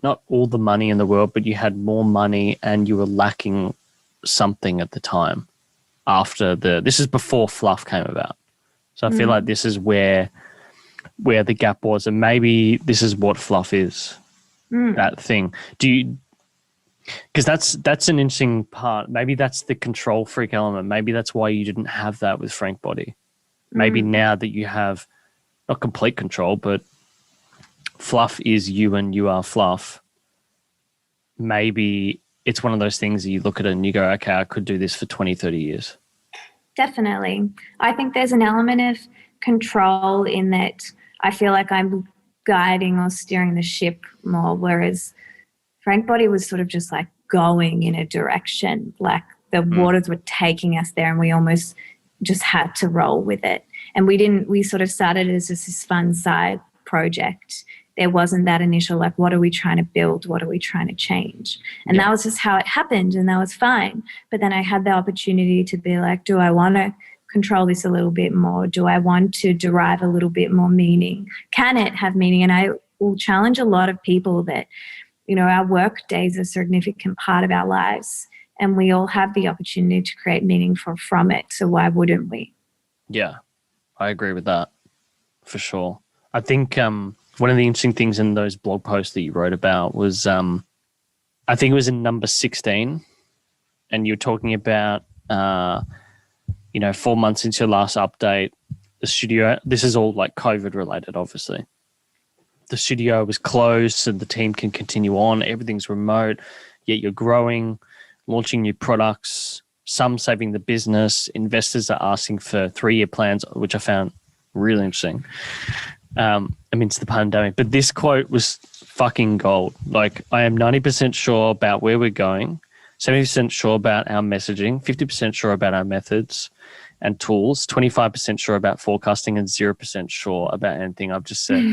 not all the money in the world, but you had more money and you were lacking something at the time. This is before Fluff came about. So I feel like this is where the gap was, and maybe this is what Fluff is. That thing. Because that's an interesting part. Maybe that's the control freak element. Maybe that's why you didn't have that with Frank Body. Maybe now that you have not complete control, but Fluff is you and you are Fluff, maybe it's one of those things that you look at it and you go, okay, I could do this for 20, 30 years. Definitely. I think there's an element of control in that I feel like I'm guiding or steering the ship more, whereas Frank Body was sort of just like going in a direction, like the waters were taking us there and we almost just had to roll with it. And we sort of started as just this fun side project. There wasn't that initial, like, what are we trying to build? What are we trying to change? And that was just how it happened, and that was fine. But then I had the opportunity to be like, do I want to control this a little bit more? Do I want to derive a little bit more meaning? Can it have meaning? And I will challenge a lot of people that, you know, our work days are a significant part of our lives, and we all have the opportunity to create meaning from it. So why wouldn't we? Yeah, I agree with that for sure. I think one of the interesting things in those blog posts that you wrote about was, I think it was in number 16, and you're talking about, 4 months into your last update, the studio, this is all like COVID related, obviously. The studio was closed so the team can continue on. Everything's remote, yet you're growing, launching new products, some saving the business. Investors are asking for 3-year plans, which I found really interesting. Amidst the pandemic. But this quote was fucking gold. Like, I am 90% sure about where we're going, 70% sure about our messaging, 50% sure about our methods and tools, 25% sure about forecasting, and 0% sure about anything I've just said.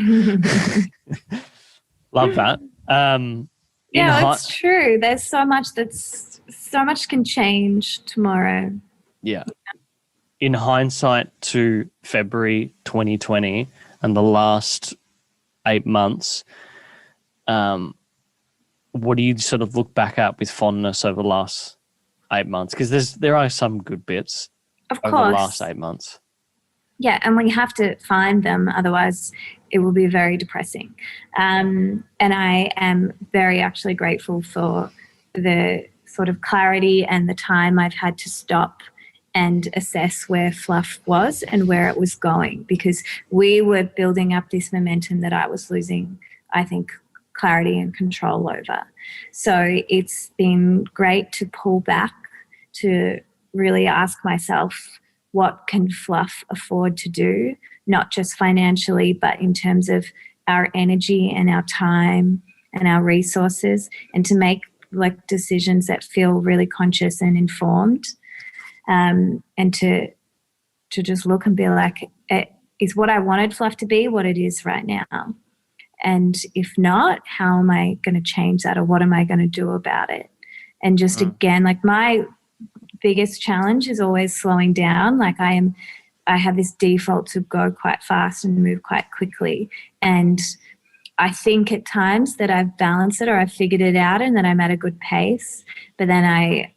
Love that. It's true. There's so much can change tomorrow. Yeah. In hindsight to February 2020 and the last 8 months, what do you sort of look back at with fondness over the last 8 months? Because there are some good bits over the last 8 months. Yeah, and we have to find them, otherwise it will be very depressing. And I am very actually grateful for the sort of clarity and the time I've had to stop and assess where Fluff was and where it was going, because we were building up this momentum that I was losing, I think, clarity and control over. So it's been great to pull back, to really ask myself, what can Fluff afford to do, not just financially, but in terms of our energy and our time and our resources, and to make like decisions that feel really conscious and informed, and to just look and be like, is what I wanted Fluff to be what it is right now? And if not, how am I going to change that, or what am I going to do about it? And just again, like my biggest challenge is always slowing down. Like I have this default to go quite fast and move quite quickly. And I think at times that I've balanced it, or I've figured it out, and that I'm at a good pace. But then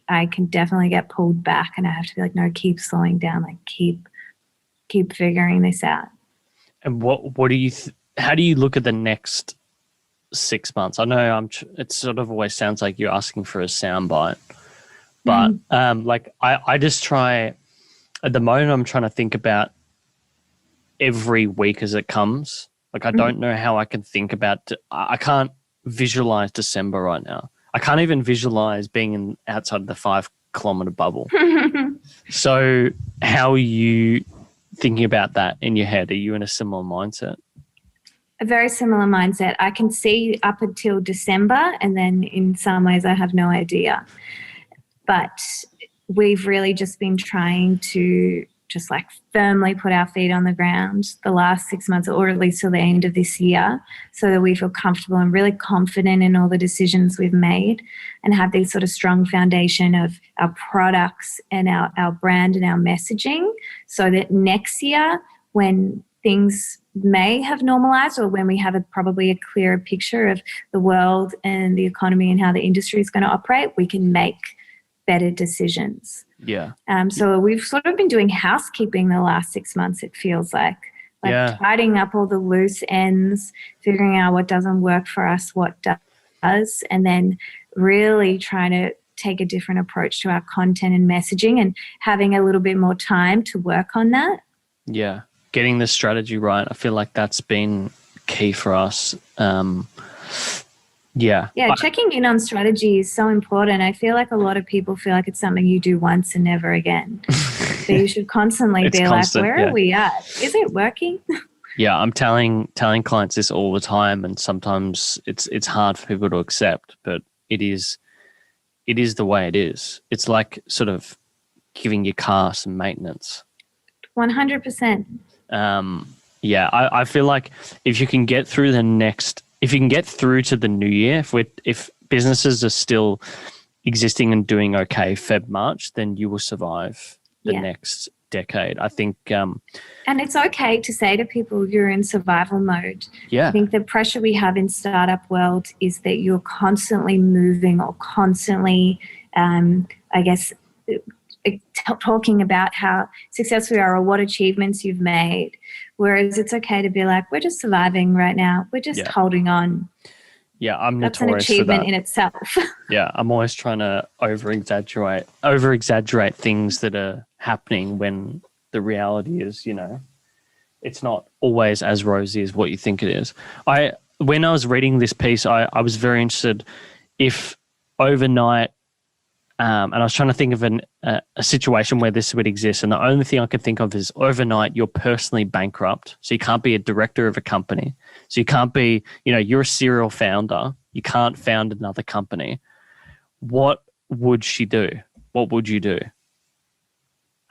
I can definitely get pulled back, and I have to be like, no, keep slowing down, like keep figuring this out. And what do you how do you look at the next 6 months? I know it sort of always sounds like you're asking for a soundbite, but like I just try at the moment. I'm trying to think about every week as it comes. Like I don't know how I can think about. I can't visualize December right now. I can't even visualize being outside of the 5 kilometer bubble. So how are you thinking about that in your head? Are you in a similar mindset? A very similar mindset. I can see up until December, and then in some ways I have no idea. But we've really just been trying to just like firmly put our feet on the ground the last 6 months, or at least till the end of this year, so that we feel comfortable and really confident in all the decisions we've made, and have these sort of strong foundation of our products and our brand and our messaging, so that next year when things may have normalized, or when we have probably a clearer picture of the world and the economy and how the industry is going to operate, we can make better decisions. Yeah. So we've sort of been doing housekeeping the last 6 months, it feels like tidying up all the loose ends, figuring out what doesn't work for us, what does, and then really trying to take a different approach to our content and messaging, and having a little bit more time to work on that. Yeah. Getting the strategy right. I feel like that's been key for us. Yeah, checking in on strategy is so important. I feel like a lot of people feel like it's something you do once and never again. So you should constantly be constant, like, where are we at? Is it working? Yeah, I'm telling clients this all the time, and sometimes it's hard for people to accept, but it is the way it is. It's like sort of giving your car some maintenance. 100%. Yeah, I feel like if you can get through to the new year, if businesses are still existing and doing okay Feb, March, then you will survive the next decade. I think and it's okay to say to people you're in survival mode. Yeah. I think the pressure we have in startup world is that you're constantly moving, or constantly talking about how successful you are or what achievements you've made. Whereas it's okay to be like, we're just surviving right now. We're just holding on. Yeah, I'm That's notorious an achievement for that. in itself. Yeah, I'm always trying to over-exaggerate things that are happening, when the reality is, it's not always as rosy as what you think it is. When I was reading this piece, I was very interested if overnight, and I was trying to think of a situation where this would exist, and the only thing I could think of is overnight you're personally bankrupt, so you can't be a director of a company. So you can't be, you're a serial founder. You can't found another company. What would she do? What would you do?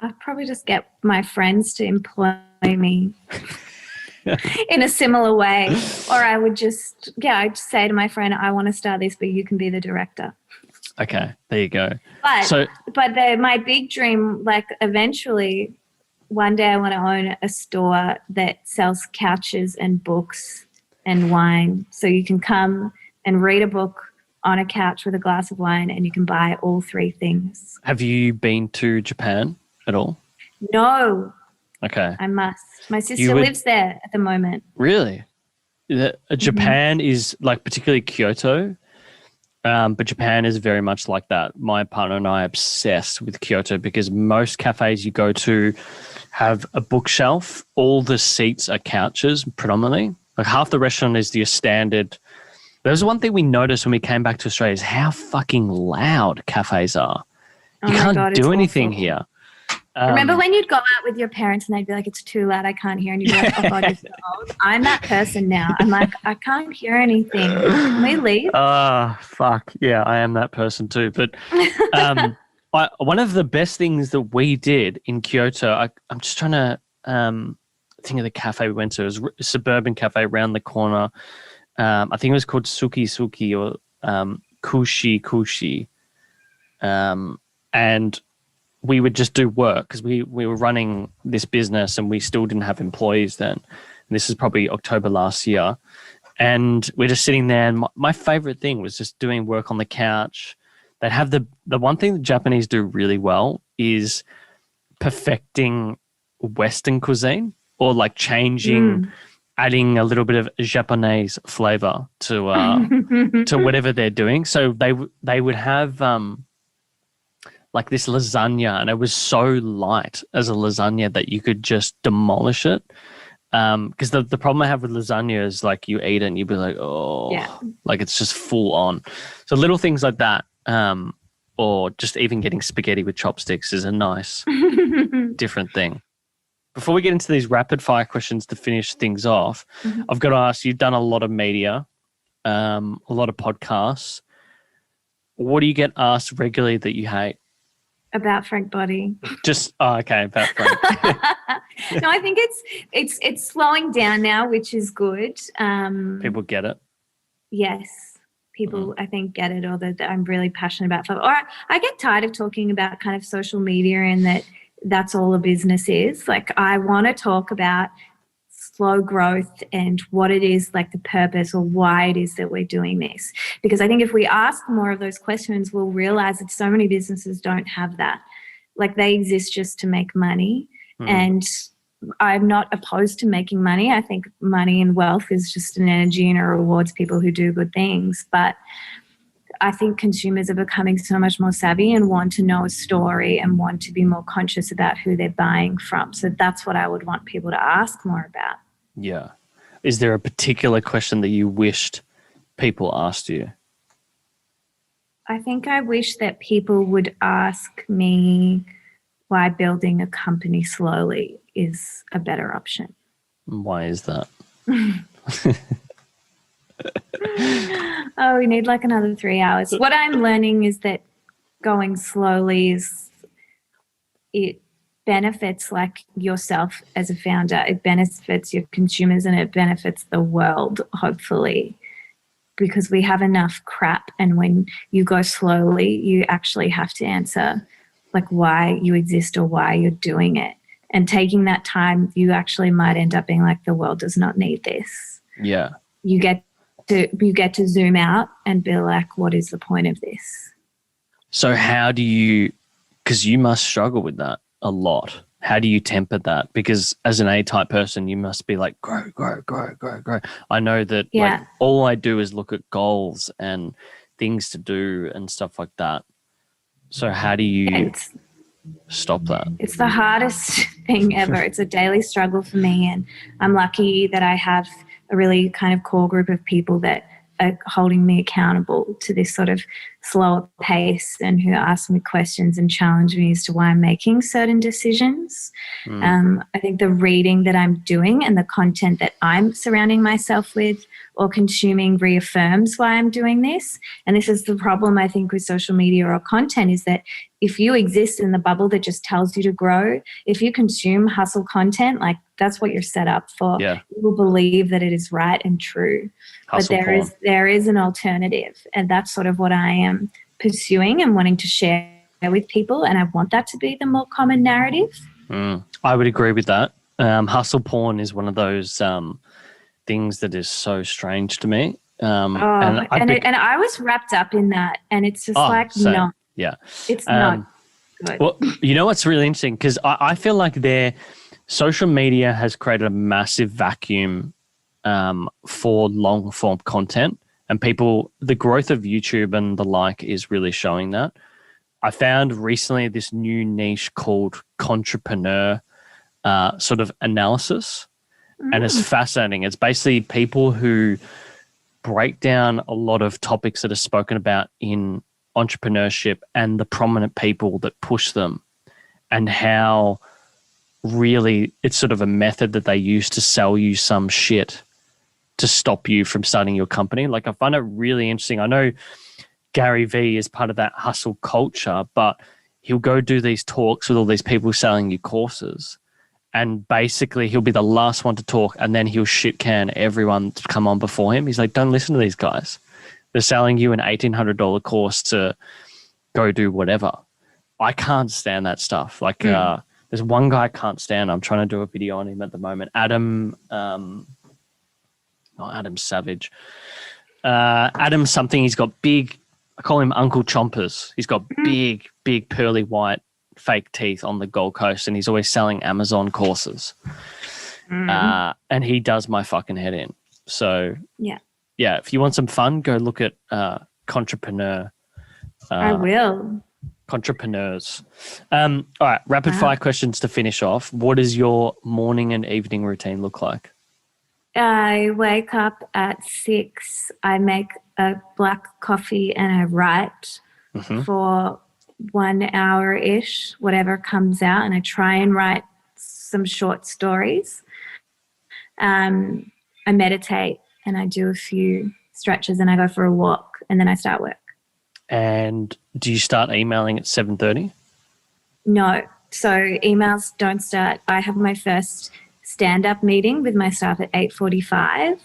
I'd probably just get my friends to employ me in a similar way. Or I would I'd say to my friend, I want to start this, but you can be the director. Okay, there you go. But my big dream, like eventually one day I want to own a store that sells couches and books and wine. So you can come and read a book on a couch with a glass of wine, and you can buy all 3 things. Have you been to Japan at all? No. Okay. I must. My sister lives there at the moment. Really? Japan is like, particularly Kyoto. But Japan is very much like that. My partner and I are obsessed with Kyoto, because most cafes you go to have a bookshelf. All the seats are couches predominantly. Like half the restaurant is your standard. There was one thing we noticed when we came back to Australia is how fucking loud cafes are. You can't do anything here. Remember when you'd go out with your parents and they'd be like, it's too loud, I can't hear, and you'd be like, oh God, you're so old. I'm that person now. I'm like, I can't hear anything. Can we leave? Fuck. Yeah, I am that person too. But one of the best things that we did in Kyoto, I'm just trying to think of the cafe we went to. It was a suburban cafe around the corner. I think it was called Suki Suki or Kushi Kushi. And we would just do work because we were running this business and we still didn't have employees then. And this is probably October last year. And we're just sitting there, and my favorite thing was just doing work on the couch. They'd have the one thing the Japanese do really well is perfecting Western cuisine, or like changing, adding a little bit of Japanese flavor to to whatever they're doing. So they would have like this lasagna, and it was so light as a lasagna that you could just demolish it. Because the problem I have with lasagna is like you eat it and you'd be like, oh, like it's just full on. So little things like that, or just even getting spaghetti with chopsticks is a nice different thing. Before we get into these rapid fire questions to finish things off, I've got to ask, you've done a lot of media, a lot of podcasts. What do you get asked regularly that you hate? About Frank Body. Okay, about Frank. No, I think it's slowing down now, which is good. People get it. Yes, people I think get it, or that I'm really passionate about Fluff. Or I get tired of talking about kind of social media and that's all a business is. Like, I want to talk about slow growth and what it is, like the purpose or why it is that we're doing this. Because I think if we ask more of those questions, we'll realize that so many businesses don't have that. Like, they exist just to make money. And I'm not opposed to making money. I think money and wealth is just an energy and it rewards people who do good things. But I think consumers are becoming so much more savvy and want to know a story and want to be more conscious about who they're buying from. So that's what I would want people to ask more about. Yeah. Is there a particular question that you wished people asked you? I think I wish that people would ask me why building a company slowly is a better option. Why is that? Oh, we need like another 3 hours. What I'm learning is that going slowly it benefits like yourself as a founder. It benefits your consumers and it benefits the world, hopefully, because we have enough crap. And when you go slowly, you actually have to answer like why you exist or why you're doing it. And taking that time, you actually might end up being like, the world does not need this. Yeah. You get to zoom out and be like, what is the point of this? So how do you, because you must struggle with that a lot. How do you temper that? Because as an A-type person, you must be like, grow. I know that like all I do is look at goals and things to do and stuff like that. So how do you stop that? It's the hardest thing ever. It's a daily struggle for me, and I'm lucky that I have a really kind of core group of people that are holding me accountable to this sort of slower pace and who ask me questions and challenge me as to why I'm making certain decisions. I think the reading that I'm doing and the content that I'm surrounding myself with or consuming reaffirms why I'm doing this. And this is the problem, I think, with social media or content, is that if you exist in the bubble that just tells you to grow, if you consume hustle content, like that's what you're set up for. Yeah. You will believe that it is right and true. Hustle but porn. there is an alternative, and that's sort of what I am pursuing and wanting to share with people, and I want that to be the more common narrative. I would agree with that. Hustle porn is one of those things that is so strange to me. And I was wrapped up in that, and it's just no. Yeah. It's not good. Well, you know what's really interesting? Because I feel like social media has created a massive vacuum for long form content, and the growth of YouTube and the like is really showing that. I found recently this new niche called Contrepreneur sort of analysis, and it's fascinating. It's basically people who break down a lot of topics that are spoken about in entrepreneurship and the prominent people that push them, and how really it's sort of a method that they use to sell you some shit to stop you from starting your company. Like, I find it really interesting. I know Gary Vee is part of that hustle culture, but he'll go do these talks with all these people selling you courses, and basically he'll be the last one to talk, and then he'll shit can everyone to come on before him. He's like, don't listen to these guys. They're selling you an $1,800 course to go do whatever. I can't stand that stuff. Like, there's one guy I can't stand. I'm trying to do a video on him at the moment. Adam, not Adam Savage. Adam something. He's got big, I call him Uncle Chompers. He's got big, big pearly white fake teeth on the Gold Coast, and he's always selling Amazon courses. And he does my fucking head in. So yeah, if you want some fun, go look at Contrapreneur. I will. Entrepreneurs. All right, rapid fire questions to finish off. What does your morning and evening routine look like? I wake up at 6. I make a black coffee and I write for 1 hour-ish, whatever comes out, and I try and write some short stories. I meditate and I do a few stretches and I go for a walk and then I start work. And do you start emailing at 7:30? No. So emails don't start. I have my first stand-up meeting with my staff at 8:45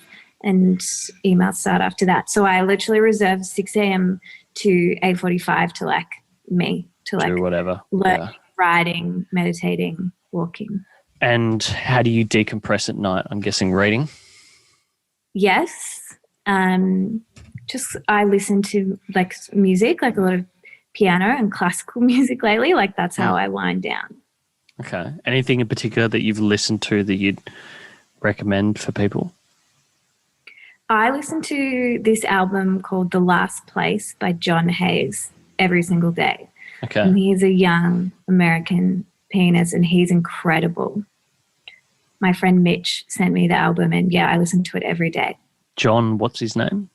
and emails start after that. So I literally reserve 6 a.m. to 8:45 to like me, to like do whatever. Learning, writing, meditating, walking. And how do you decompress at night? I'm guessing reading? Yes. Just I listen to like music, like a lot of piano and classical music lately. Like that's how I wind down. Okay. Anything in particular that you've listened to that you'd recommend for people? I listen to this album called The Last Place by John Hayes every single day. Okay. And he's a young American pianist and he's incredible. My friend Mitch sent me the album and I listen to it every day. John, what's his name?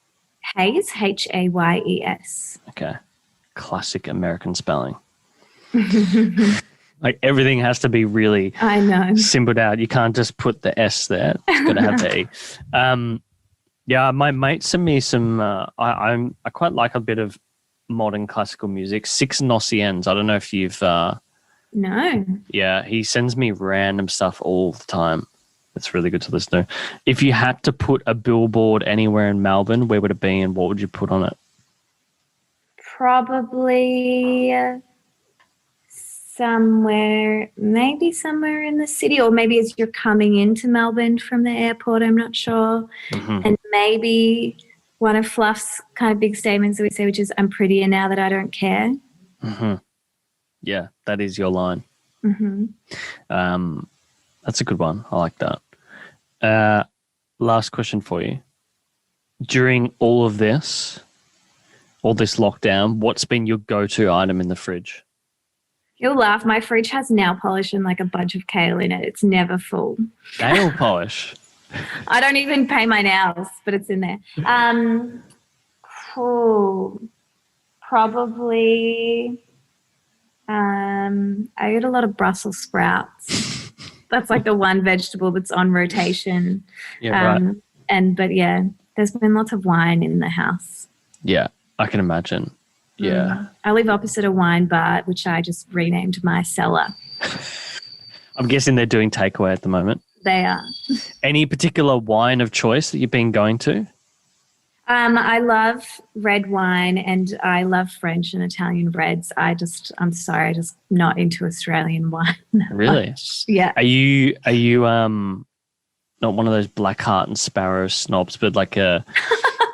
Hayes, Hayes. Okay. Classic American spelling. Like everything has to be really simpled out. You can't just put the S there. It's got to have the E. My mate sent me some, I quite like a bit of modern classical music. Six Nossiens. I don't know if you've... No. Yeah, he sends me random stuff all the time. It's really good to listen to. If you had to put a billboard anywhere in Melbourne, where would it be and what would you put on it? Probably maybe somewhere in the city, or maybe as you're coming into Melbourne from the airport, I'm not sure. And maybe one of Fluff's kind of big statements that we say, which is, I'm prettier now that I don't care. Yeah, that is your line. That's a good one. I like that. Last question for you. During all this lockdown, what's been your go-to item in the fridge? You'll laugh. My fridge has nail polish and like a bunch of kale in it. It's never full. Nail polish? I don't even pay my nails, but it's in there. Probably I eat a lot of Brussels sprouts. That's like the one vegetable that's on rotation. Yeah, right. But there's been lots of wine in the house. Yeah, I can imagine. Yeah. I live opposite a wine bar, which I just renamed my cellar. I'm guessing they're doing takeaway at the moment. They are. Any particular wine of choice that you've been going to? I love red wine and I love French and Italian reds. I'm just not into Australian wine. Really? Yeah. Are you not one of those black heart and sparrow snobs, but like a,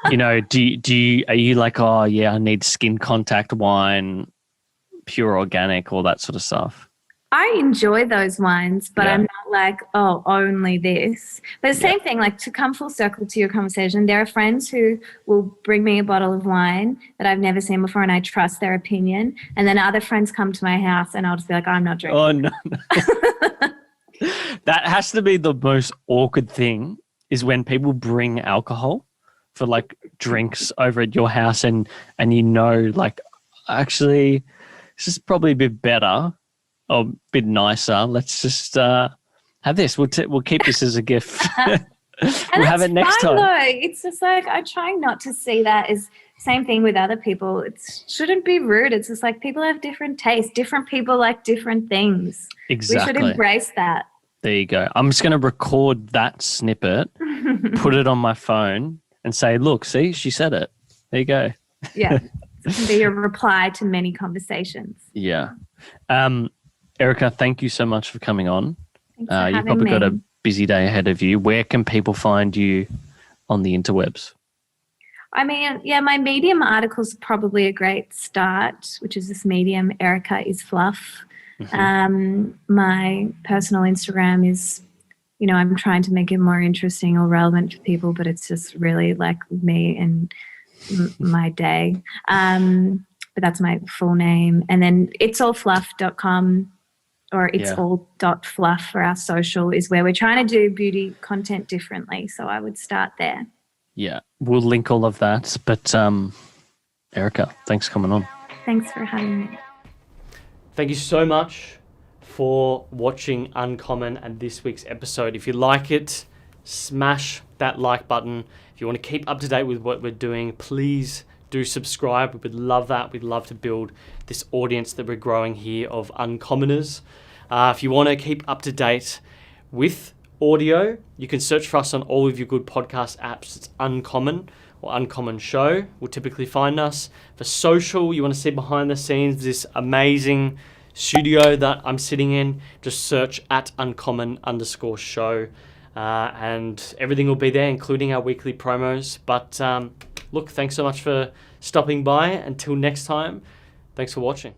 are you like, oh yeah, I need skin contact wine, pure organic, all that sort of stuff? I enjoy those wines, but I'm not like, oh, only this. But the same thing, like to come full circle to your conversation, there are friends who will bring me a bottle of wine that I've never seen before and I trust their opinion. And then other friends come to my house and I'll just be like, I'm not drinking. Oh, no. That has to be the most awkward thing is when people bring alcohol for like drinks over at your house and like, actually, this is probably a bit better. a bit nicer, let's just have this. We'll keep this as a gift. We'll have it next time. Though. It's just like I try not to see that as same thing with other people. It shouldn't be rude. It's just like people have different tastes. Different people like different things. Exactly. We should embrace that. There you go. I'm just going to record that snippet, put it on my phone and say, look, see, she said it. There you go. Yeah. It can be your reply to many conversations. Yeah. Erika, thank you so much for coming on. Thanks for having You've probably me. got a busy day ahead of you. Where can people find you on the interwebs? I mean, yeah, my Medium article's probably a great start, which is this Medium, Erika is Fluff. My personal Instagram is, I'm trying to make it more interesting or relevant for people, but it's just really like me and my day. But that's my full name. And then itsallfluff.com or itsall.fluff for our social is where we're trying to do beauty content differently. So I would start there. Yeah, we'll link all of that. But Erika, thanks for coming on. Thanks for having me. Thank you so much for watching Uncommon and this week's episode. If you like it, smash that like button. If you want to keep up to date with what we're doing, please do subscribe. We would love that. We'd love to build this audience that we're growing here of uncommoners. If you want to keep up to date with audio, you can search for us on all of your good podcast apps. It's Uncommon or Uncommon Show will typically find us. For social, you want to see behind the scenes this amazing studio that I'm sitting in, just search at uncommon_show and everything will be there, including our weekly promos. But look, thanks so much for stopping by. Until next time, thanks for watching.